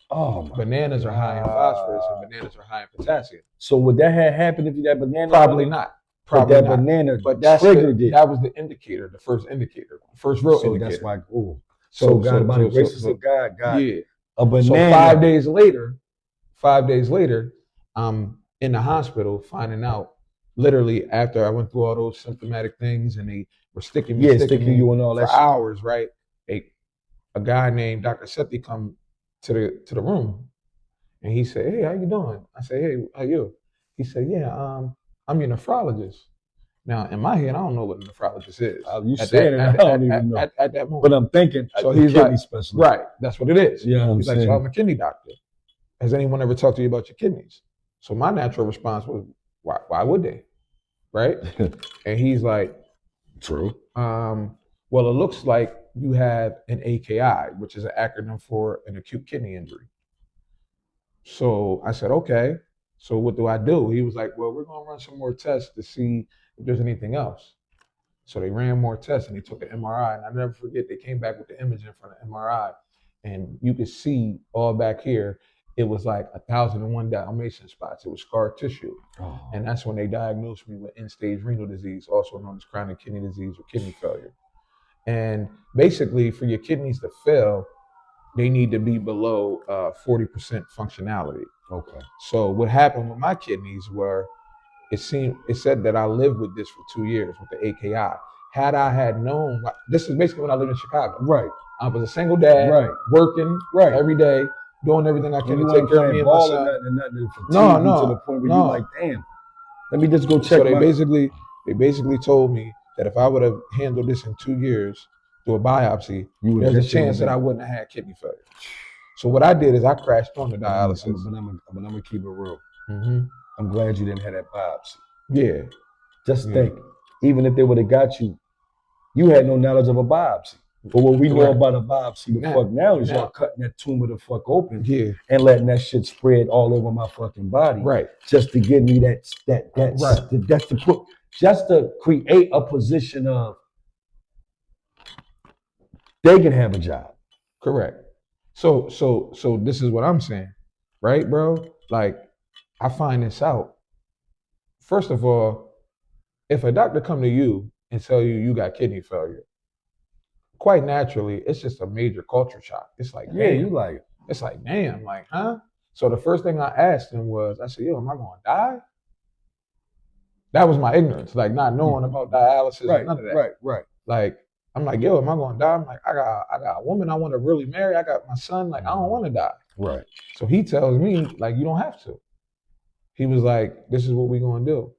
Oh my Bananas are high in phosphorus and bananas are high in potassium. So would that have happened if you had banana? Probably not. Probably but that not. banana but that's triggered it. That was the indicator, the first indicator, the first real indicator. That's why. Oh, so God, by the graces of God, yeah. A banana. So 5 days later, I'm in the hospital finding out. Literally after I went through all those symptomatic things and they were sticking me you and all for that hours, right? A guy named Dr. Sethi come to the room and he said, "Hey, how you doing?" I said, "Hey, how you?" He said, "Yeah, I'm your nephrologist." Now, in my head, I don't know what a nephrologist is. You said it, I don't even know. At that moment. But I'm thinking, so he's kidney like, specialist. Right, that's what it is. Yeah, he's like, so I'm a kidney doctor. Has anyone ever talked to you about your kidneys? So my natural response was, why would they? Right? And he's like, true. Well, it looks like you have an AKI, which is an acronym for an acute kidney injury. So I said, okay. So what do I do? He was like, well, we're going to run some more tests to see if there's anything else. So they ran more tests and they took an MRI. And I never forget, they came back with the imaging from the MRI. And you could see all back here, it was like 1,001 Dalmatian spots. It was scar tissue. Oh. And that's when they diagnosed me with end-stage renal disease, also known as chronic kidney disease or kidney failure. And basically, for your kidneys to fail, they need to be below 40% functionality. Okay. So what happened with my kidneys were, it said that I lived with this for 2 years with the AKI. Had I had known, this is basically when I lived in Chicago. Right. I was a single dad, right, working every day, doing everything I can to take care of me and my son. No. To the point where you're like, damn, let me just go check. So they basically told me that if I would have handled this in 2 years through a biopsy, there's a chance that I wouldn't have had kidney failure. So what I did is I crashed on the dialysis. But I'm gonna keep it real. Mm-hmm. I'm glad you didn't have that biopsy. Yeah. Just think, even if they would have got you, you had no knowledge of a biopsy. But what we know about a biopsy, now is y'all cutting that tumor the fuck open, and letting that shit spread all over my fucking body, just to give me just to create a position of they can have a job. Correct. So this is what I'm saying, right, bro? Like, I find this out. First of all, if a doctor come to you and tell you you got kidney failure, quite naturally, it's just a major culture shock. It's like, it's like, damn, like, huh? So the first thing I asked him was, I said, yo, am I going to die? That was my ignorance, like not knowing about dialysis and none of that. Right. Like, I'm like, yo, am I going to die? I'm like, I got a woman I want to really marry. I got my son. Like, I don't want to die. Right. So he tells me, like, you don't have to. He was like, this is what we're going to do.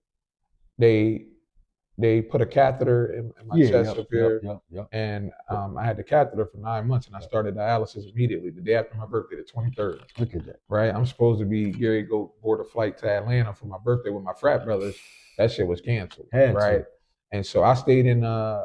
They put a catheter in my chest up here, and I had the catheter for 9 months, and I started dialysis immediately the day after my birthday, the 23rd. Look at that. Right? I'm supposed to be Gary go board a flight to Atlanta for my birthday with my frat brothers. That shit was canceled. Right? And so I stayed in a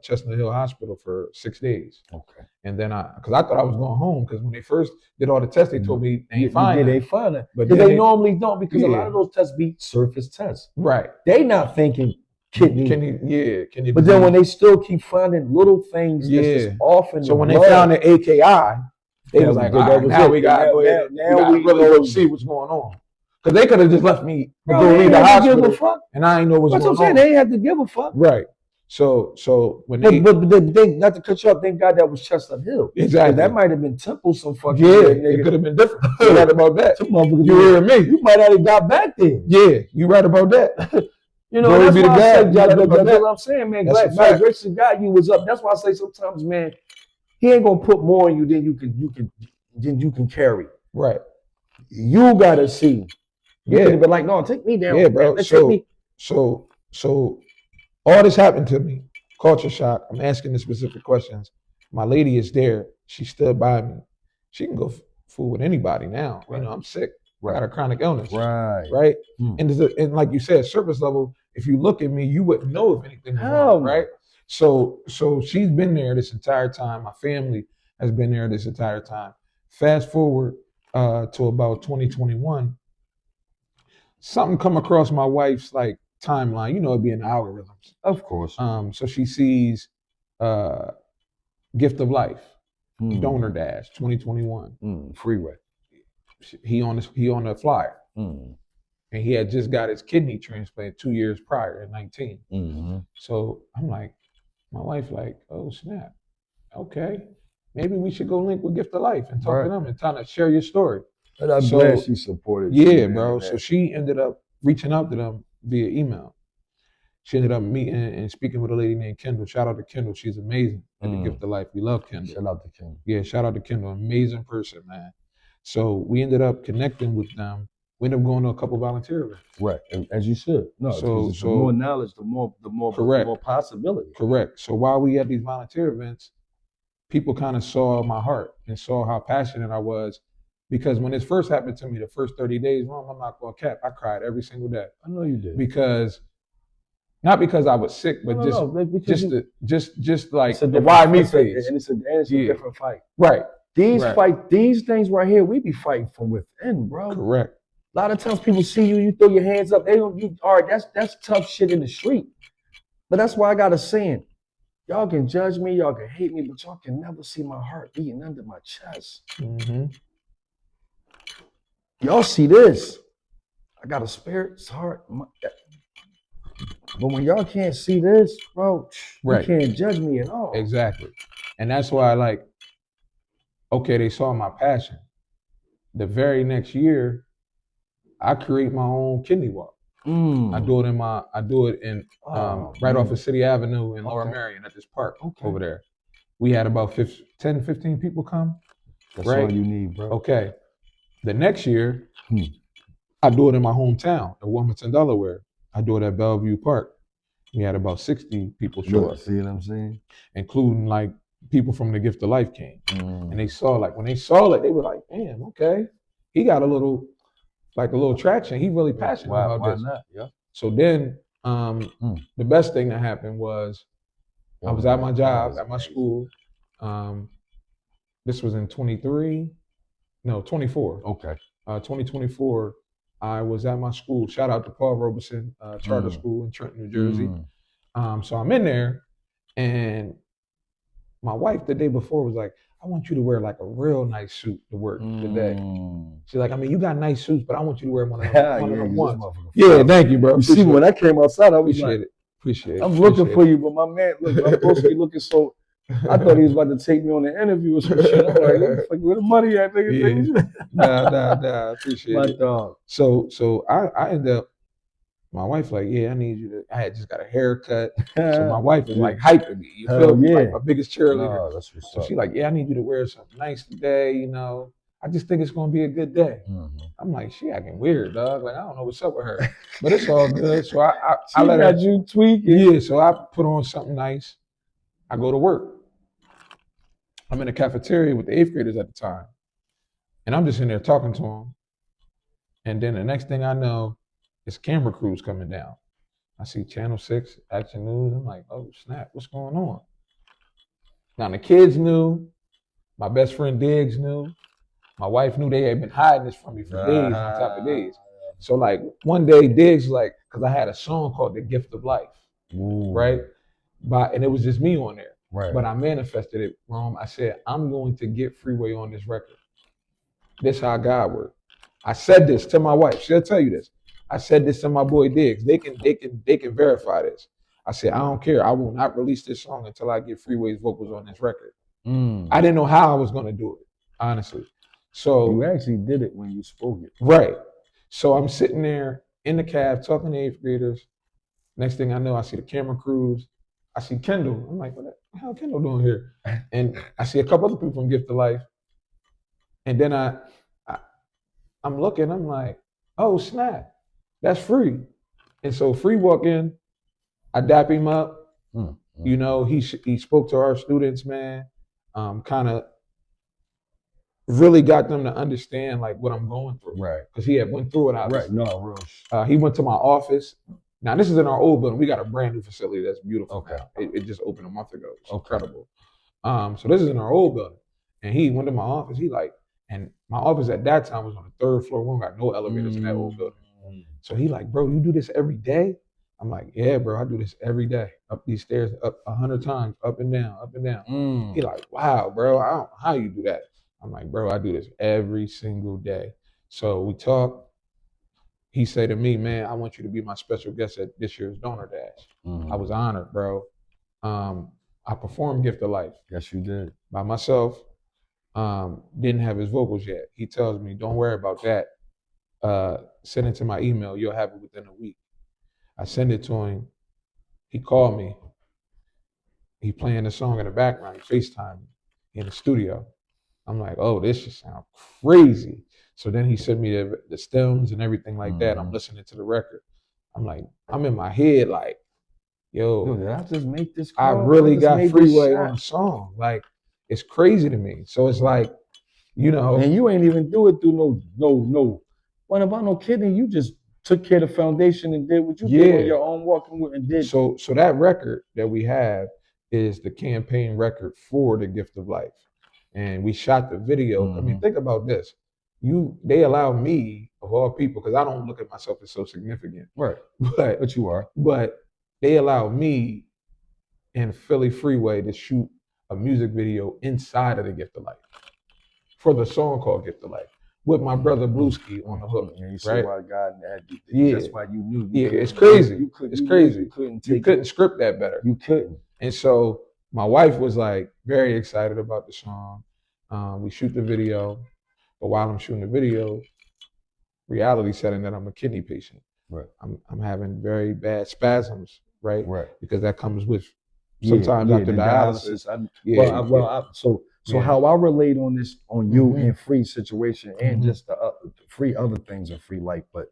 Chestnut Hill Hospital for 6 days. Okay. And then because I thought I was going home, because when they first did all the tests, they told me they ain't fine. They find it. But they normally don't, because a lot of those tests be surface tests. Right. They not thinking kidney. Kidney. But then when they still keep finding little things that's just off in the when blood, they found the AKI, they was like, all right, now we got to go ahead. Now we really go see what's going on. Because they could have just left me to go leave the hospital, and I ain't know what's going on. That's what I'm saying. They ain't have to give a fuck. Right. So when but they, not to cut you off, thank God that was Chestnut Hill. Exactly. That might have been Temple some fucking it could have been different. You're right about that. You hearing me? You might not have got back there. Yeah, you right about that. You know, that's why I say, that's what I'm saying, man. By the grace of God, you was up. That's why I say sometimes, man, he ain't gonna put more in you than you can carry. Right. You gotta see. You could have been like, no, take me down. Yeah, bro. So all this happened to me. Culture shock. I'm asking the specific questions. My lady is there. She stood by me. She can go fool with anybody now. Right. You know, I'm sick. I got a chronic illness. Right. And like you said, surface level, if you look at me, you wouldn't know if anything was wrong, right? So she's been there this entire time. My family has been there this entire time. Fast forward to about 2021, something come across my wife's like timeline. You know, it'd be in the algorithms. Of course. So she sees Gift of Life, Donor Dash 2021. Freeway. He on the flyer. And he had just got his kidney transplant 2 years prior at 19. So I'm like, my wife like, oh snap, okay, maybe we should go link with Gift of Life and talk to them and kind of share your story. And I'm glad she supported you. Yeah, bro. So she ended up reaching out to them via email. She ended up meeting and speaking with a lady named Kendall. Shout out to Kendall. She's amazing at the Gift of Life. We love Kendall. Shout out to Kendall. Yeah, shout out to Kendall. Amazing person, man. So we ended up connecting with them. We ended up going to a couple volunteer events. Right, as you should. No, so the more knowledge, the more possibility. Correct. So while we had these volunteer events, people kind of saw my heart and saw how passionate I was. Because when this first happened to me, the first 30 days, I'm not going to cap. I cried every single day. I know you did. Not because I was sick, but just like the why me phase. And it's a different fight. Right. These things right here, we be fighting from within, bro. Correct. A lot of times people see you, you throw your hands up. They don't. All right, that's tough shit in the street. But that's why I got a saying. Y'all can judge me, y'all can hate me, but y'all can never see my heart beating under my chest. Y'all see this. I got a spirit, it's heart. But when y'all can't see this, bro, you can't judge me at all. Exactly. And that's why they saw my passion. The very next year, I create my own kidney walk. I do it in right off of City Avenue in Lower Marion at this park over there. We had about 10, 15 people come. That's all you need, bro. Okay. The next year, I do it in my hometown in Wilmington, Delaware. I do it at Bellevue Park. We had about 60 people show up. See what I'm saying? Including like people from the Gift of Life came. And they saw when they saw it, they were like, damn, okay. He got a little traction. He really passionate about this. Why not? Yeah. So then the best thing that happened was I was at my job, at my school. This was in 24. Okay. 2024, I was at my school. Shout out to Paul Robeson Charter School in Trenton, New Jersey. So I'm in there, and my wife the day before was like, I want you to wear like a real nice suit to work today. She's like, I mean, you got nice suits, but I want you to wear one of them ones. Yeah, thank you, bro. You see, when I came outside, I was Appreciate it. I'm looking for you, but my man, look, I'm supposed to be looking so. I thought he was about to take me on an interview or some shit. I'm like, where the money at, nigga? Yeah. Nah, appreciate it. Dog. So I ended up, my wife like, yeah, I need you to, I had just got a haircut. So my wife is like hyping me. You feel me? Like my biggest cheerleader. That's what's so up. she like, yeah, I need you to wear something nice today, I just think it's gonna be a good day. I'm like, she acting weird, dog. Like, I don't know what's up with her. But it's all good. So I let her, you tweak it. Yeah, so I put on something nice. I go to work. I'm in the cafeteria with the 8th graders at the time. And I'm just in there talking to them. And then the next thing I know, it's camera crews coming down. I see Channel 6, Action News. I'm like, oh, snap, what's going on? Now, the kids knew. My best friend Diggs knew. My wife knew. They had been hiding this from me for days on top of days. So, like, one day, Diggs, because I had a song called The Gift of Life, right? And it was just me on there. Right. But I manifested it, Rome. I said, I'm going to get Freeway on this record. This how God worked. I said this to my wife. She'll tell you this. I said this to my boy Diggs. They can verify this. I said, I don't care. I will not release this song until I get Freeway's vocals on this record. I didn't know how I was going to do it, honestly. So you actually did it when you spoke it. Right. So I'm sitting there in the cab talking to 8th graders. Next thing I know, I see the camera crews. I see Kendall. I'm like, what the hell Kendall doing here? And I see a couple other people from Gift of Life. And then I'm looking, I'm like, oh, snap. That's Free. And so Free walk in, I dap him up. He spoke to our students, man. Kind of really got them to understand like what I'm going through. Right. Because he had went through it, obviously. Right, no, real. He went to my office. Now, this is in our old building. We got a brand new facility that's beautiful. Okay. It just opened a month ago. It's incredible. So this is in our old building. And he went to my office. He like, And my office at that time was on the 3rd floor. We don't got no elevators in that old building. So he like, bro, you do this every day? I'm like, yeah, bro, I do this every day. Up these stairs, up 100 times, up and down, up and down. He like, wow, bro, I don't know how you do that. I'm like, bro, I do this every single day. So we talk. He said to me, man, I want you to be my special guest at this year's Donor Dash. I was honored, bro. I performed Gift of Life. Yes, you did. By myself. Didn't have his vocals yet. He tells me, don't worry about that. Send it to my email. You'll have it within a week. I send it to him. He called me. He playing the song in the background. He FaceTime me in the studio. I'm like, oh, this just sounds crazy. So then he sent me the stems and everything like that. I'm listening to the record. I'm like, I'm in my head like, yo, did I just make this call? I really got Freeway on the song. Like, it's crazy to me. So it's like, you know. And you ain't even do it through no. What about no kidding? You just took care of the foundation and did what you did on your own, walking with and did. So that record that we have is the campaign record for the Gift of Life. And we shot the video. I mean, think about this. They allow me, of all people, because I don't look at myself as so significant. Right. But you are. But they allow me and Philly Freeway to shoot a music video inside of the Gift of Life for the song called Gift of Life with my brother Blueski on the hook. Yeah, you see right? why God had you. That's why you knew. It's crazy. It's crazy. You couldn't script that better. You couldn't. And so my wife was like very excited about the song. We shoot the video, but while I'm shooting the video, reality setting that I'm a kidney patient. Right. I'm having very bad spasms, right? Right. Because that comes with sometimes after dialysis. So how I relate on this, on you and Free situation, and just the Free other things in Free life, but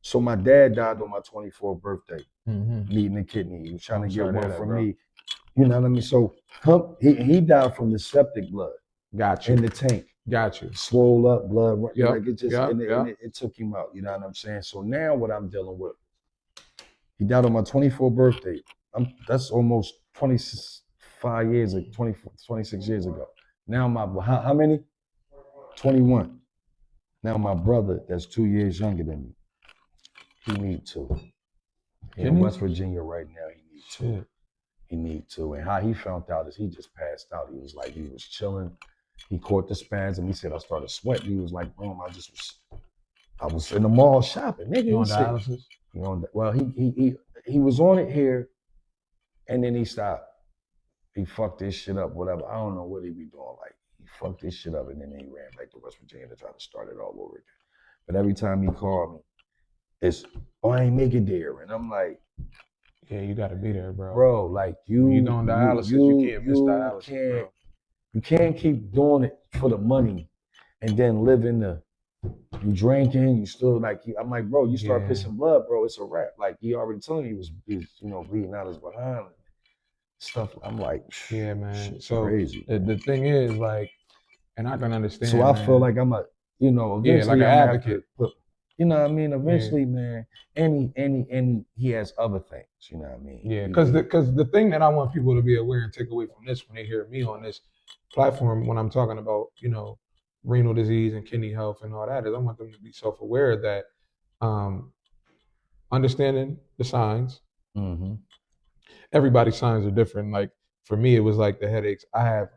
so my dad died on my 24th birthday, needing a kidney. He was trying to get one from me. You know what I mean? So he died from the septic blood. Gotcha. In the tank. Gotcha. Swole up, blood. Like it just it took him out. You know what I'm saying? So now what I'm dealing with, he died on my 24th birthday. That's almost 25 years, 26 years ago. Now how many? 21. Now my brother, that's 2 years younger than me, he need to. In West Virginia right now, he need to. He need to. And how he found out is he just passed out. He was chilling. He caught the spasm. He said, I started sweating. He was like, boom, I was in the mall shopping. Nigga, you on dialysis? Well, he was on it here, and then he stopped. He fucked this shit up, whatever. I don't know what he be doing. Like, he fucked this shit up, and then he ran back to West Virginia to try to start it all over again. But every time he called me, it's, I ain't make it there. And I'm like, yeah, you gotta be there, bro. Bro, like you doing dialysis, you can't miss dialysis, bro. You can't keep doing it for the money and then you drinking, you still like, I'm like, bro, you start pissing blood, bro, it's a wrap. Like, he already telling me he was bleeding out his behind. Stuff. I'm like, yeah, man. So crazy. The thing is, like, and I can understand. So I feel like I'm eventually like an advocate. You know what I mean? Eventually, man, and he has other things, you know what I mean? Yeah, because the thing that I want people to be aware and take away from this when they hear me on this platform when I'm talking about, renal disease and kidney health and all that, is I want them to be self-aware that understanding the signs. Everybody's signs are different. Like for me, it was like the headaches. I had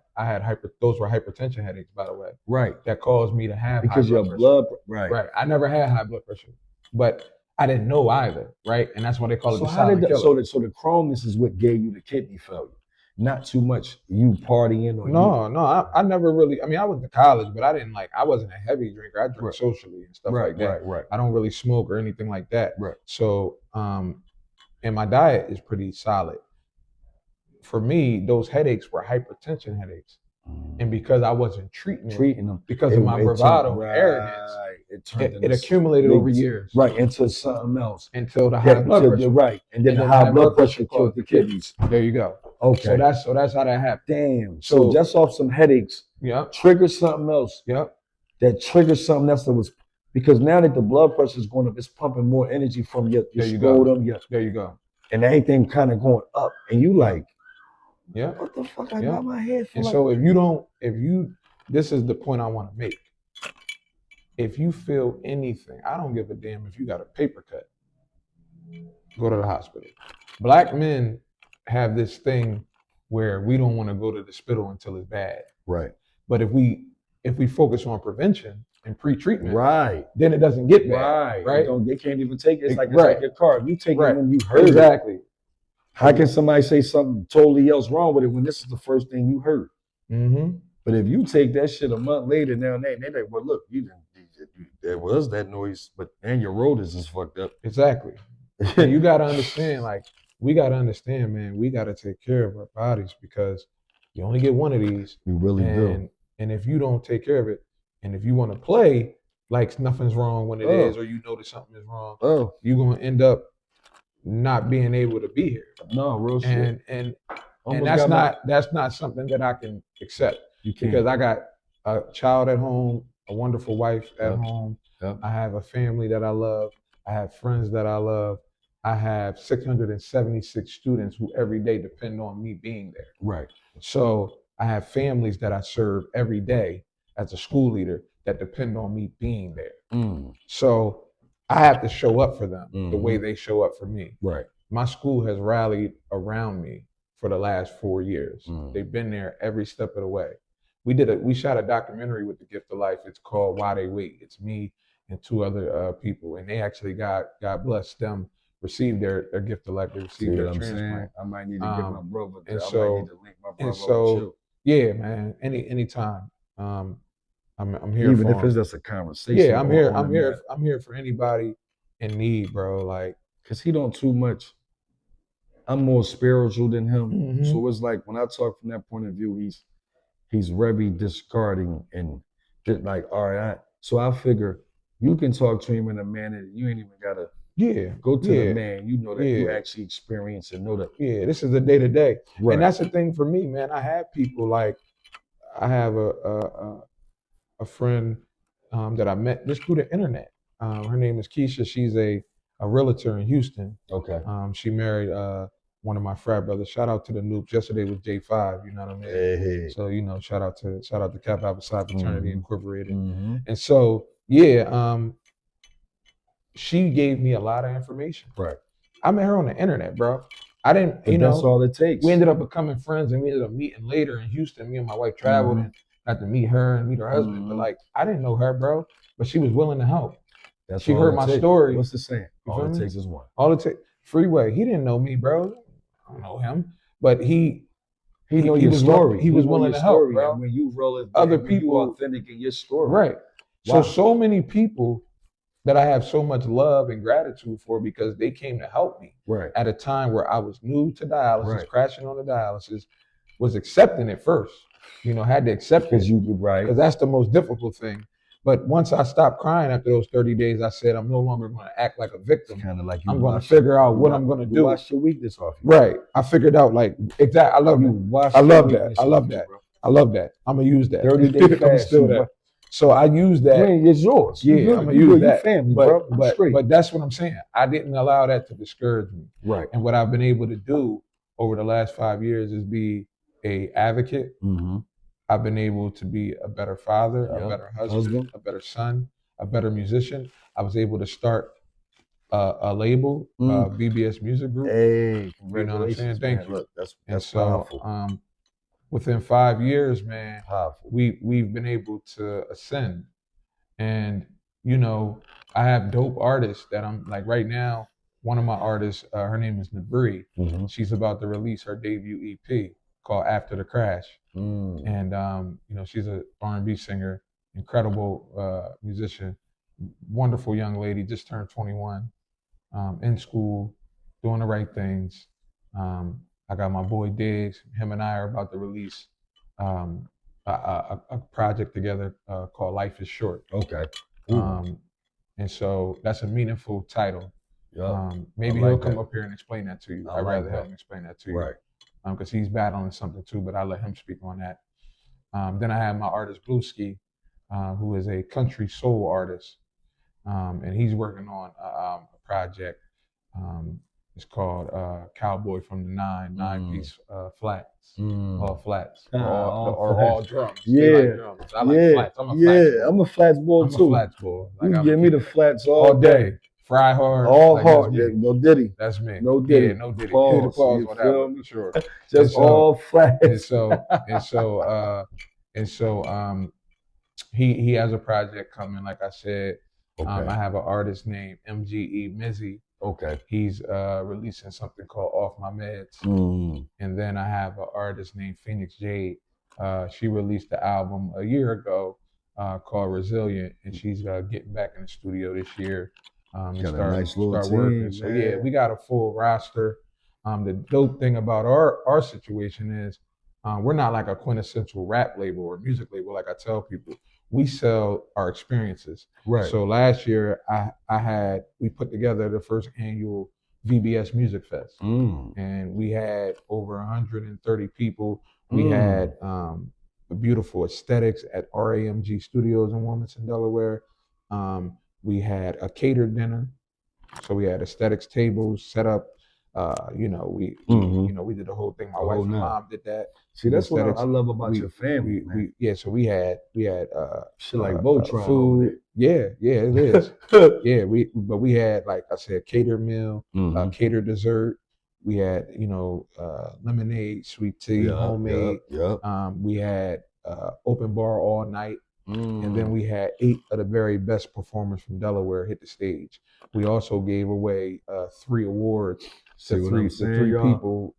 those were hypertension headaches, by the way. Right. That caused me to have because high blood pressure. Right. I never had high blood pressure, but I didn't know either. Right. And that's why they call it the silent killer. So the chromis is what gave you the kidney failure. Not too much you partying or no. I never really. I mean, I went to college, but I wasn't a heavy drinker. I drank socially and stuff like that. Right. I don't really smoke or anything like that. Right. So, and my diet is pretty solid. For me, those headaches were hypertension headaches. And because I wasn't treating them because of my bravado and arrogance, it accumulated over years. Right, into something else. Until the high blood pressure. Right, and then the high blood pressure killed the kidneys. There you go. Okay. So that's how that happened. Damn. So just off some headaches, trigger something else. That triggers something else that was, because now that the blood pressure is going up, it's pumping more energy from your scrotum. There you go. And everything kind of going up. And you like, yeah. What the fuck? I got my head full. And so if you, this is the point I want to make. if you feel anything, I don't give a damn if you got a paper cut, go to the hospital. Black men have this thing where we don't want to go to the hospital until it's bad. Right. But if we focus on prevention and pre-treatment, right, then it doesn't get bad. Right. They can't even take it. It's like right. your car. You take right. it when you heard exactly. it. How can somebody say something totally else wrong with it when this is the first thing you heard? Mm-hmm. But if you take that shit a month later, now they're like, well, look, there was that noise, but and your rotors is fucked up. Exactly. You got to understand, like, we got to understand, man, we got to take care of our bodies because you only get one of these. We really do. And if you don't take care of it, and if you want to play like nothing's wrong when it is, or you notice something is wrong, you're going to end up not being able to be here. No, real shit. And that's not something that I can accept. Because I got a child at home, a wonderful wife at home. I have a family that I love. I have friends that I love. I have 676 students who every day depend on me being there. Right. So I have families that I serve every day as a school leader that depend on me being there. So I have to show up for them the way they show up for me. Right. My school has rallied around me for the last 4 years. They've been there every step of the way. We shot a documentary with the Gift of Life. It's called Why They Wait. It's me and two other people, and they actually God bless them, received their gift of life. They received their transplant. I might need to get my brother. And so, I might need to link my brother with you. Yeah, man. Anytime. I'm here. Even if it's just a conversation. Yeah, I'm here. I'm here for anybody in need, bro. Like, cause he don't too much. I'm more spiritual than him, so it's like when I talk from that point of view, he's very discarding and just like, all right. So I figure you can talk to him in a manner that you ain't even gotta go to the man. You know that you actually experience and know that. Yeah, this is the day to day, and that's the thing for me, man. I have people like I have a friend that I met just through the internet. Her name is Keisha. She's a realtor in Houston. Okay. She married one of my frat brothers. Shout out to the Noops. Yesterday was J5. You know what I mean? Hey. So shout out to Kappa Alpha Psi Fraternity Incorporated. And so she gave me a lot of information. Right. I met her on the internet, bro. I didn't. That's all it takes. We ended up becoming friends, and we ended up meeting later in Houston. Me and my wife traveled and got to meet her and meet her husband. But like, I didn't know her, bro. But she was willing to help. She heard my story. What's the saying? All it takes is one. All it takes. Freeway. He didn't know me, bro. I don't know him, but he know your story. He was willing to help, bro. And when you roll it, other people you authentic in your story, right? Wow. So many people that I have so much love and gratitude for because they came to help me at a time where I was new to dialysis, crashing on the dialysis, was accepting it first. Had to accept it because that's the most difficult thing. But once I stopped crying after those 30 days, I said, I'm no longer going to act like a victim. Kind of like I'm going to figure out what I'm going to do. Wash your weakness off you. Right. I figured out exactly. I love you. I love that. I love that. I love that. I'm going to use that. 30-day fast. Still that. So I use that. It's yours. Yeah, I'm going to use that. Family, but that's what I'm saying. I didn't allow that to discourage me. Right. And what I've been able to do over the last 5 years is be a advocate. I've been able to be a better father, a better husband, a better son, a better musician. I was able to start a label, BBS Music Group. Hey, congratulations, you know what I'm saying? Thank you. Look, that's powerful. Within 5 years, man, we've been able to ascend. And, I have dope artists that I'm like right now. One of my artists, her name is Nabri. She's about to release her debut EP called After the Crash. And, she's a R&B singer, incredible musician, wonderful young lady, just turned 21, in school, doing the right things. I got my boy Diggs. Him and I are about to release a project together called Life is Short. Okay. And so that's a meaningful title. Maybe he'll come up here and explain that to you. I'd rather have him explain that to you. Right. Because he's battling something too, but I'll let him speak on that. Then I have my artist Blueski, who is a country soul artist, and he's working on a project It's called Cowboy from the Nine piece flats, all flats, or all drums. Yeah, they like drums. I like flats. I'm a flats boy. I'm a flats boy I'm too. a flats boy. You Like, can give me the flats all day. Fry hard. All like, hard. Yeah, no Diddy. That's me. No Diddy. Yeah, no Diddy. Pause. Pause You on that feel one me? for sure. Just all flats. And so he has a project coming, like I said. Okay. I have an artist named MGE Mizzy. Okay. He's releasing something called Off My Meds. And then I have an artist named Phoenix Jade. She released the album a year ago called Resilient, and she's getting back in the studio this year and start working. So yeah, we got a full roster. The dope thing about our situation is we're not like a quintessential rap label or music label. Like I tell people, we sell our experiences. Right. So last year we put together the first annual VBS Music Fest, and we had over 130 people. We had beautiful aesthetics at RAMG Studios in Wilmington, Delaware. We had a catered dinner, so we had aesthetics tables set up. We did the whole thing. My wife and mom did that. See, that's what I love about your family, man. So we had shit like Voltron food. Yeah, it is. Yeah, we had, like I said, catered meal, catered dessert. We had lemonade, sweet tea, homemade. We had open bar all night. And then we had 8 of the very best performers from Delaware hit the stage. We also gave away 3 awards to three people,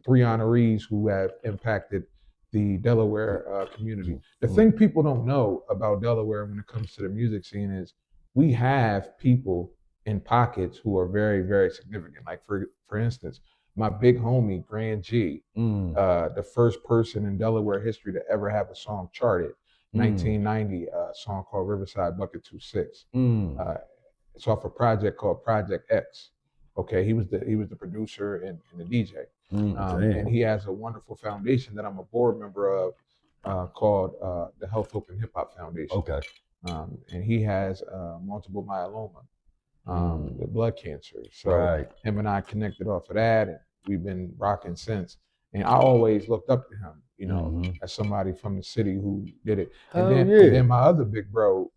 3 honorees who have impacted the Delaware community. The thing people don't know about Delaware when it comes to the music scene is we have people in pockets who are very, very significant. Like for instance, my big homie, Grand G, the first person in Delaware history to ever have a song charted. 1990, a song called Riverside Bucket 26. It's off a project called Project X. Okay, he was the producer and the DJ. And he has a wonderful foundation that I'm a board member of called the Health, Hope, and Hip Hop Foundation. Okay. And he has multiple myeloma, the blood cancer. So him and I connected off of that, and we've been rocking since. And I always looked up to him, as somebody from the city who did it. And then my other big bro,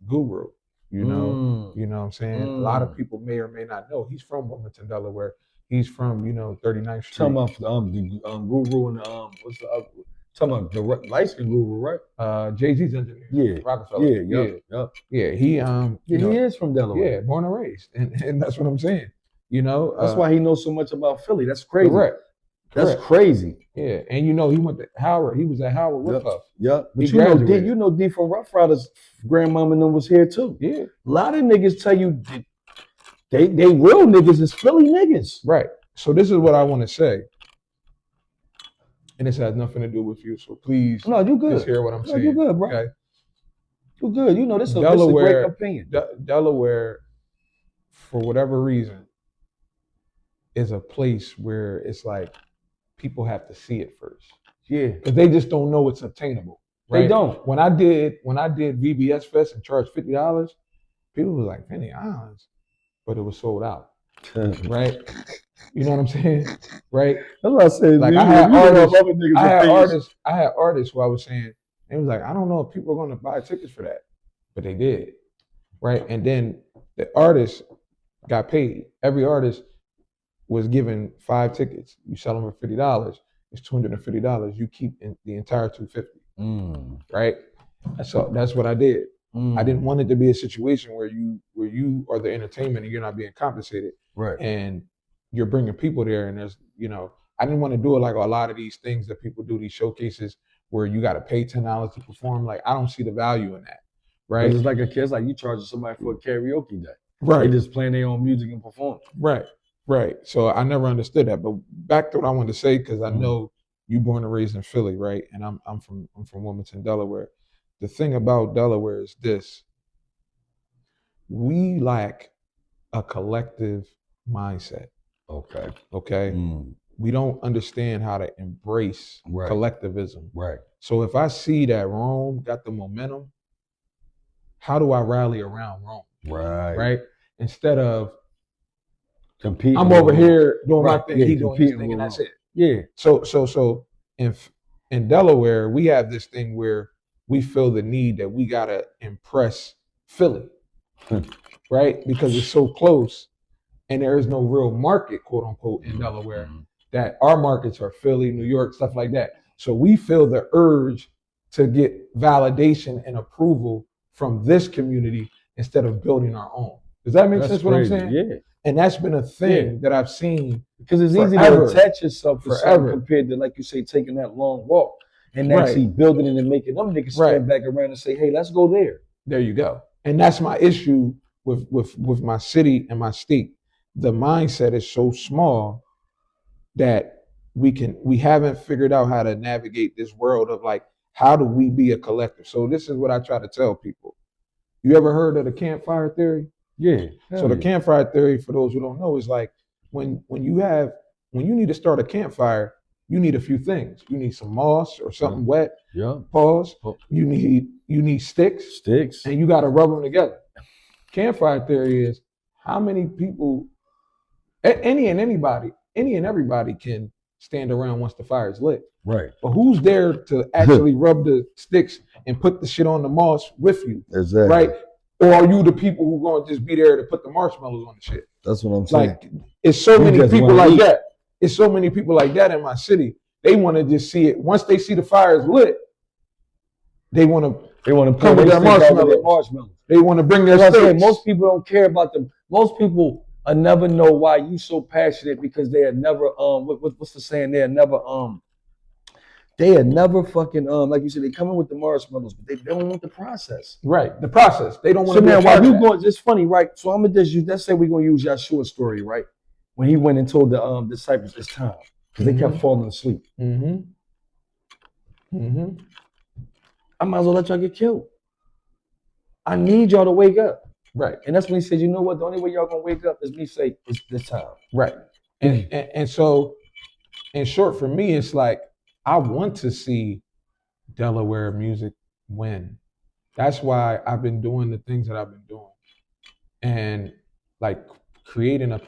Guru, you know what I'm saying? A lot of people may or may not know he's from Wilmington, Delaware. He's from 39th Street. Talking about the Guru and what's the other? Talking about the light skin Guru, right? Jay-Z's engineer. Yeah, Rockefeller. Yeah. He he is from Delaware. Yeah, born and raised, and that's what I'm saying. That's why he knows so much about Philly. That's crazy. Correct. That's crazy. Yeah, and he went to Howard. He was at Howard with Puff. Yeah, but D from Rough Riders, grandmama and them was here too. Yeah, a lot of niggas tell you they real niggas is Philly niggas. Right. So this is what I want to say, and this has nothing to do with you. So please, you good. Just hear what I'm saying. You good, bro. Okay. You good. This is a great opinion. Delaware, for whatever reason, is a place where it's like people have to see it first. Yeah. Because they just don't know it's obtainable. Right? They don't. When I did VBS Fest and charged $50, people was like, $50, but it was sold out. Right? You know what I'm saying? Right? That's what I said. Like I had artists who I was saying, it was like, I don't know if people are going to buy tickets for that, but they did. Right? And then the artists got paid. Every artist was given 5 tickets. You sell them for $50. It's $250. You keep the entire $250. Right? So that's what I did. I didn't want it to be a situation where you are the entertainment and you're not being compensated. Right. And you're bringing people there, and there's I didn't want to do it like a lot of these things that people do, these showcases where you got to pay $10 to perform. Like, I don't see the value in that. Right. It's like it's like you charging somebody for a karaoke day. Right. They just playing their own music and perform. Right. So I never understood that. But back to what I wanted to say, because I know you born and raised in Philly, right? And I'm from Wilmington, Delaware. The thing about Delaware is this: we lack a collective mindset. Okay. We don't understand how to embrace collectivism. Right. So if I see that Rome got the momentum, how do I rally around Rome? Right. Right. Instead of Competing. I'm over here doing my thing. Yeah, he doing his thing, and that's it. Yeah. So in Delaware, we have this thing where we feel the need that we gotta impress Philly, right? Because it's so close, and there is no real market, quote unquote, in Delaware. That our markets are Philly, New York, stuff like that. So we feel the urge to get validation and approval from this community instead of building our own. Does that make sense? What I'm saying? Yeah. And that's been a thing that I've seen because it's easy to attach yourself to something compared to, like you say, taking that long walk and actually building it and making them niggas stand back around and say, "Hey, let's go there." There you go. And that's my issue with my city and my state. The mindset is so small that we haven't figured out how to navigate this world of like, how do we be a collective? So this is what I try to tell people. You ever heard of the campfire theory? Yeah. So the campfire theory, for those who don't know, is like when you need to start a campfire, you need a few things. You need some moss or something wet. Yeah. Pause. You need sticks. Sticks. And you got to rub them together. Campfire theory is how many people, any and everybody can stand around once the fire is lit. Right. But who's there to actually rub the sticks and put the shit on the moss with you? Exactly. Right? Or are you the people who going to just be there to put the marshmallows on the shit? That's what I'm saying. Like, it's so many people like that. It's so many people like that in my city. They want to just see it. Once they see the fire is lit, they want to come with their marshmallows. They want to bring their sticks. Most people don't care about them. Most people never know why you so passionate, because they had never what's the saying? They had never fucking like you said, they come in with the marshmallows, but they don't want the process. Right, the process. They don't want to. So now, while you going, it's funny, right? So I'm gonna just use. Let's say we're gonna use Yahshua's story, right? When he went and told the disciples it's time, because they kept falling asleep. I might as well let y'all get killed. I need y'all to wake up. Right. And that's when he said, you know what? The only way y'all gonna wake up is me say it's this time. Right. And so, in short, for me, it's like I want to see Delaware music win. That's why I've been doing the things that I've been doing, and like creating a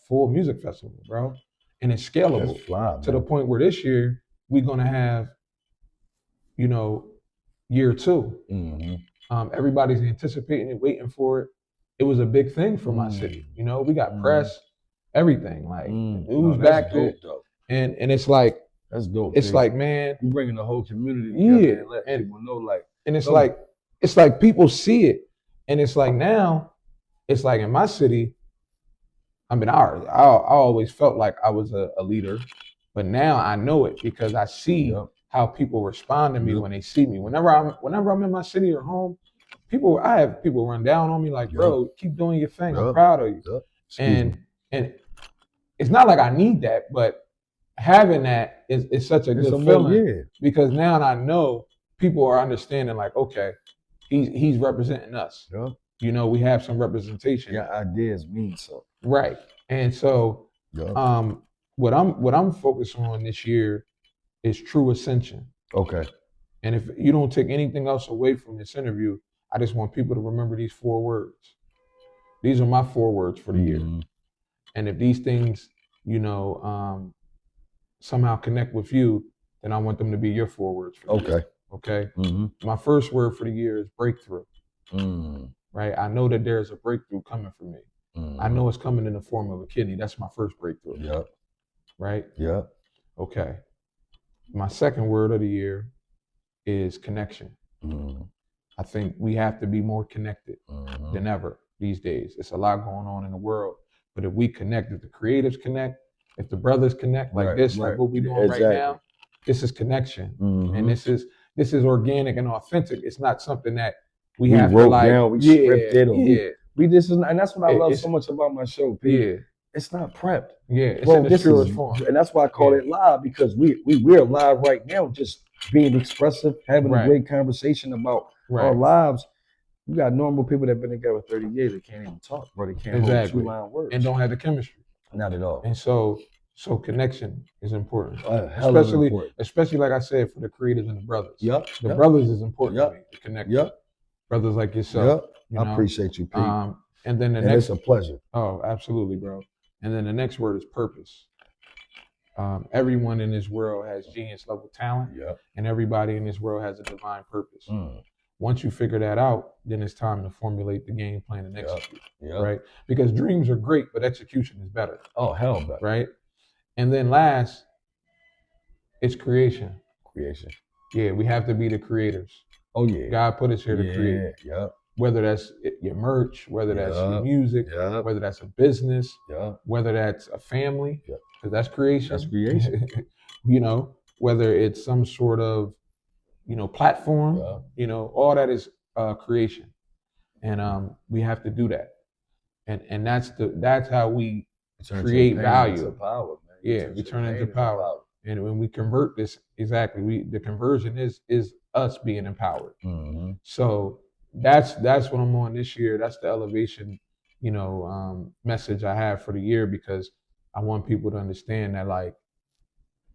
full music festival, bro. And it's scalable to the point where this year we're gonna have, year 2. Everybody's anticipating it, waiting for it. It was a big thing for my city. We got press, everything. Like it was back there, and it's like that's dope. It's like, man, you bringing the whole community together and letting people know, like, and it's like people see it, and it's like now, it's like in my city. I mean, I always felt like I was a leader, but now I know it because I see how people respond to me when they see me. Whenever I'm in my city or home, I have people run down on me like, bro, keep doing your thing. I'm proud of you. And it's not like I need that, but having that is such a good feeling because now I know people are understanding, like, okay, he's representing us. We have some representation. Yeah, ideas mean so. Right. And so what I'm focused on this year is true ascension. Okay. And if you don't take anything else away from this interview, I just want people to remember these 4 words. These are my 4 words for the year. And if these things, somehow connect with you, then I want them to be your 4 words for the year. Okay. My first word for the year is breakthrough. Right. I know that there's a breakthrough coming for me. I know it's coming in the form of a kidney. That's my first breakthrough. Yep. Right? Yep. Okay. My second word of the year is connection. I think we have to be more connected than ever these days. It's a lot going on in the world. But if we connect, if the creatives connect, if the brothers connect like this, like what we're doing right now, this is connection. And this is organic and authentic. It's not something that we have wrote to like down, we scripted it. And that's what I love so much about my show, Pete. It's not prepped. It's in the truest form. And that's why I call it live, because we're live right now, just being expressive, having a great conversation about our lives. We got normal people that have been together 30 years that can't even talk, bro. They can't hold 2-line words. And don't have the chemistry. Not at all. And so connection is important. Especially like I said, for the creators and the brothers. The brothers is important to me, to connect. Brothers like yourself. I appreciate you, Pete. And then the next, it's a pleasure. Oh, absolutely, bro. And then the next word is purpose. Everyone in this world has genius level talent, and everybody in this world has a divine purpose. Once you figure that out, then it's time to formulate the game plan and execute, right? Because dreams are great, but execution is better. Oh, hell better. Right? And then last, it's creation. Creation. Yeah, we have to be the creators. Oh, yeah. God put us here to create. Yeah. Whether that's your merch, whether that's your music, whether that's a business, whether that's a family, because that's creation. That's creation. You know, whether it's some sort of, you know, platform, you know, all that is creation. And we have to do that. And that's how we create value. Into power, man. Yeah, we turn into power. And when we convert this, the conversion is us being empowered. So that's what I'm on this year. That's the elevation, you know, message I have for the year, because I want people to understand that, like,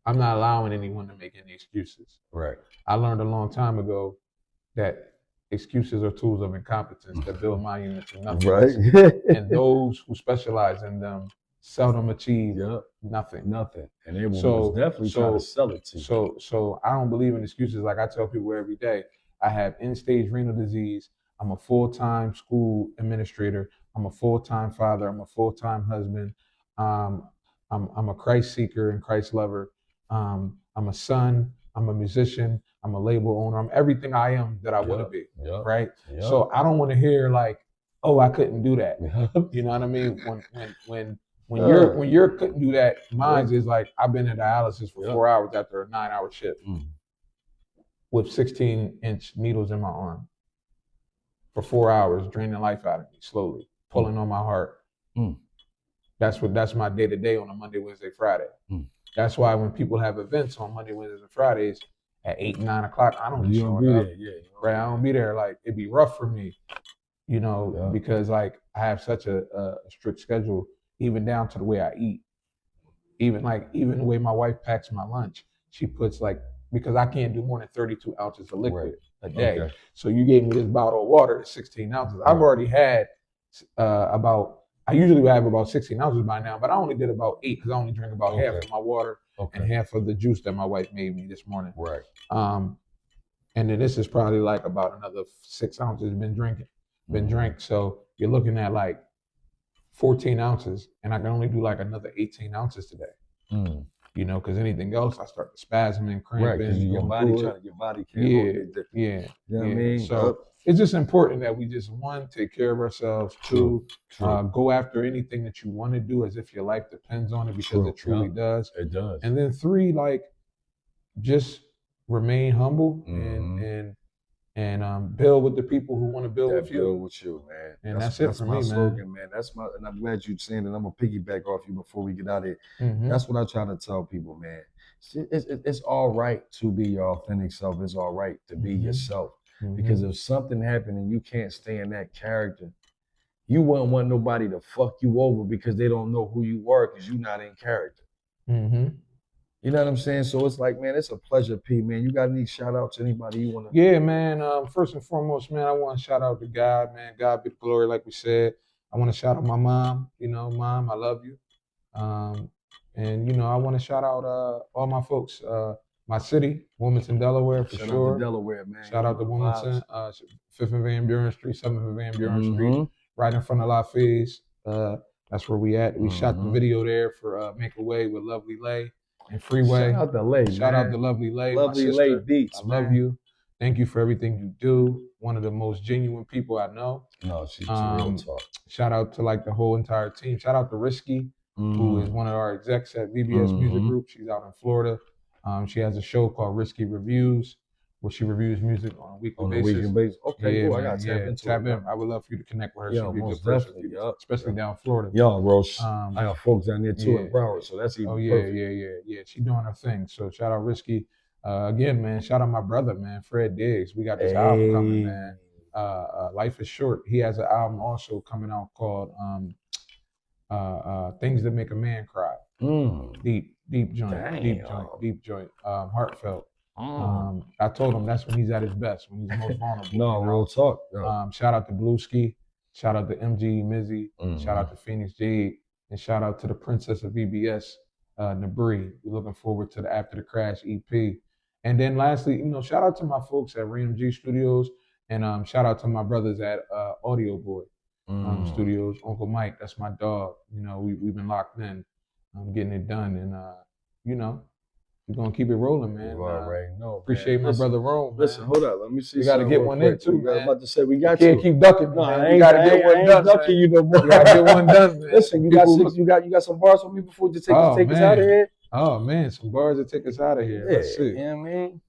I'm not allowing anyone to make any excuses. Right. I learned a long time ago that excuses are tools of incompetence that build monuments of nothing. Right. And those who specialize in them seldom achieve nothing. Nothing. And they will definitely try to sell it to you. So I don't believe in excuses. Like I tell people every day, I have end-stage renal disease. I'm a full-time school administrator. I'm a full-time father. I'm a full-time husband. I'm a Christ seeker and Christ lover. I'm a son. I'm a musician. I'm a label owner. I'm everything I am that I want to be. Right. So I don't want to hear like, oh, I couldn't do that. You know what I mean? When you're couldn't do that, mine is like, I've been in dialysis for 4 hours after a 9-hour shift with 16-inch needles in my arm for 4 hours, draining life out of me slowly, pulling on my heart. That's my day to day on a Monday, Wednesday, Friday. That's why when people have events on Monday, Wednesdays, and Fridays at 8, 9 o'clock, I don't be there. Right, I don't be there. Like, it'd be rough for me, you know, because like I have such a strict schedule, even down to the way I eat. Even the way my wife packs my lunch, she puts like, because I can't do more than 32 ounces of liquid a day. Okay. So you gave me this bottle of water at 16 ounces. I've already had I usually have about 16 ounces by now, but I only did about 8 because I only drink about half of my water and half of the juice that my wife made me this morning. Right. And then this is probably like about another 6 ounces been drank. So you're looking at like 14 ounces, and I can only do like another 18 ounces today. You know, because anything else, I start spasming, cramping. Right, because your body can't hold it. You know what I mean? So it's just important that we just, one, take care of ourselves. Two, go after anything that you want to do as if your life depends on it, because it truly does. It does. And then 3, like, just remain humble and build with the people who want to build with you. Build with you, man. And that's it for me, slogan, man. And I'm glad you're saying that. I'm gonna piggyback off you before we get out of here. That's what I try to tell people, man. It's all right to be your authentic self. It's all right to be yourself. Because if something happened and you can't stay in that character, you wouldn't want nobody to fuck you over because they don't know who you are because you're not in character. You know what I'm saying? So it's like, man, it's a pleasure, P, man. You got any shout out to anybody you want to? Yeah, man. First and foremost, man, I want to shout out to God, man. God be the glory, like we said. I want to shout out my mom. You know, Mom, I love you. And, you know, I want to shout out all my folks. My city, Wilmington, Delaware, for sure. Shout out to Delaware, man. Shout out to Wilmington, 5th and Van Buren Street, 7th and Van Buren Street, right in front of Lafayette. That's where we at. We shot the video there for Make a Way with Lovely Lay and Freeway. Shout out to Lay, Shout out to Lovely Lay. Lovely Lay Beats, I love you. Thank you for everything you do. One of the most genuine people I know. No, she's real talk. Shout out to like the whole entire team. Shout out to Risky, who is one of our execs at VBS Music Group. She's out in Florida. She has a show called Risky Reviews, where she reviews music on a weekly basis. Okay, cool. I got to tap into it. I would love for you to connect with her. She'd be a good person, especially down Florida. Yo, Roche, I got folks down there too in Broward, so that's even perfect. Yeah. She doing her thing. So shout out Risky. Again, man, shout out my brother, man, Fred Diggs. We got this album coming, man. Life is Short. He has an album also coming out called Things That Make a Man Cry. Deep joint, heartfelt. I told him that's when he's at his best, when he's most vulnerable. Real talk. Shout out to Blueski, shout out to MG Mizzy, shout out to Phoenix Jade. And shout out to the Princess of VBS, Nabri. We're looking forward to the After the Crash EP. And then lastly, shout out to my folks at Ram G Studios, and shout out to my brothers at Audio Boy Studios. Uncle Mike, that's my dog. We've been locked in, getting it done, and we're gonna keep it rolling, man. You already know. Appreciate my brother Rome. Listen, hold up. Let me see. We got to get one in too, man. I'm about to say we got to keep ducking. No, man. We got to get one done. Ducking you no more. We got to get one done, man. Listen, you got some bars for me before you take us out of here. Oh man, some bars to take us out of here. Yeah, let's see. You know what I mean?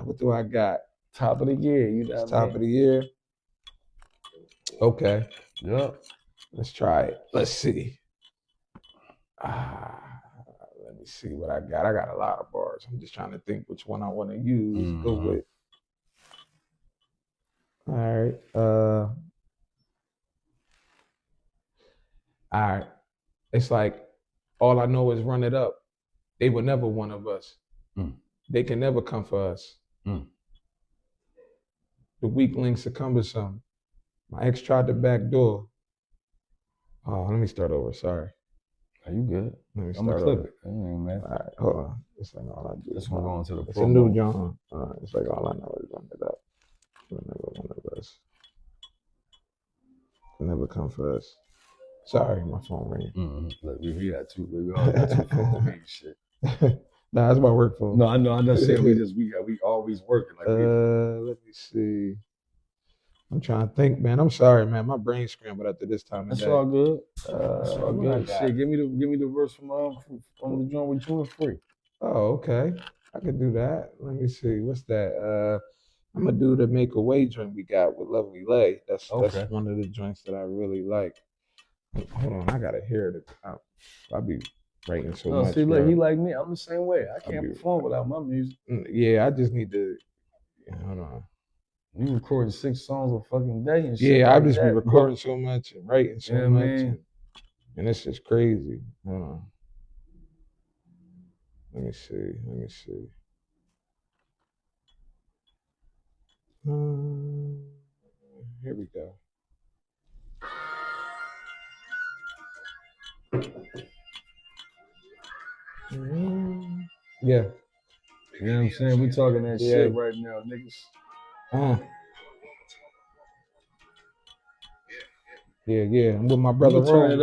What do I got? Top of the year. Top of the year. Okay. Yep. Let's try it. Let's see. Let me see what I got. I got a lot of bars. I'm just trying to think which one I want to use. Go with. All right. All right. It's like, all I know is run it up. They were never one of us. They can never come for us. The weak links are cumbersome. My ex tried the back door. Oh, let me start over. Sorry. Are you good? Let me I'm gonna start clip over. it. Man. All right, hold on. It's like all I do. This one going to the It's a new John. It's like all I know is run it up. They'll never one of us. They'll never come for us. Sorry, my phone ringing. Look, we got two. We all got two phones and shit. Nah, that's my work phone. No, I know. I'm not saying we always working. Like let me see. I'm trying to think, man. I'm sorry, man. My brain scrambled after this time of day. That's all good. That's all good. Shit, give me the verse from the joint with you and Free. Oh, okay. I could do that. Let me see. What's that? I'm gonna do the Make a Way joint we got with Lovely Lay. That's one of the joints that I really like. Hold on, I gotta hear it. I'll be writing so much. See, look, he like me. I'm the same way. I can't perform without my music. Yeah, I just need to. Hold on. You recording 6 songs a fucking day and shit. Yeah, I just be recording so much and writing so much, man. And it's just crazy. Hold on. Let me see. Here we go. Yeah. You know what I'm saying? We talking that shit right now, niggas. Yeah. I'm with my brother. Turn it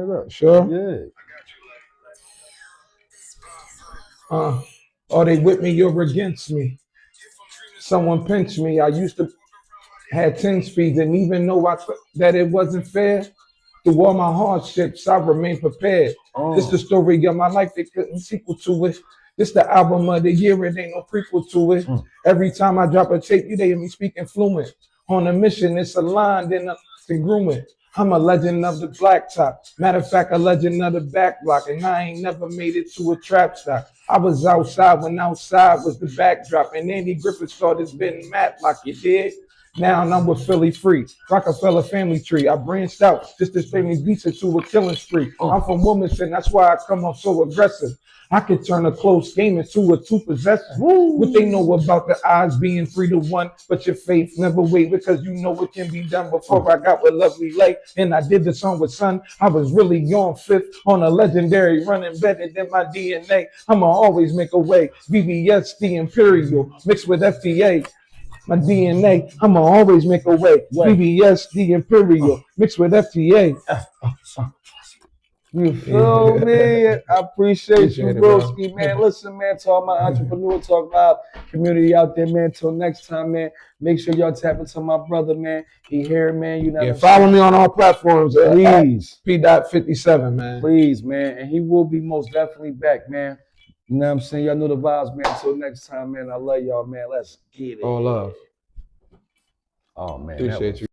up. Sure? Yeah. Are they with me? You're against me. Someone pinched me. I used to had 10 speeds, and even though I thought that it wasn't fair, through all my hardships, I remain prepared. This the story of my life, they couldn't sequel to it. This the album of the year, it ain't no prequel to it. Every time I drop a tape, you hear me speaking fluent. On a mission, it's aligned and congruent. I'm a legend of the blacktop. Matter of fact, a legend of the back block, and I ain't never made it to a trap stop. I was outside when outside was the backdrop, and Andy Griffith started spitting Matlock, you did? Now I'm with Philly Free, Rockefeller family tree. I branched out just to spin these beats into a killing spree. I'm from Wilmington, that's why I come off so aggressive. I could turn a close game into a 2 possession. What they know about the odds being 3-1, but your faith never wait because you know it can be done. Before I got with Lovely Lay and I did the song with Son, I was really on 5th on a legendary running better than my DNA. I'ma always make a way. VBS, the Imperial, mixed with FTA. My DNA, I'ma always make a way. VBS, the Imperial, mixed with FTA. You feel me? I appreciate you, broski, man. Listen, man, to all my Entrepreneur Talk Live community out there, man. Till next time, man. Make sure y'all tap into my brother, man. He here, man. You know. Follow me on all platforms, please. P.57, man. Please, man. And he will be most definitely back, man. You know what I'm saying? Y'all know the vibes, man. Until next time, man. I love y'all, man. Let's get it. All love. Oh, man. Appreciate you.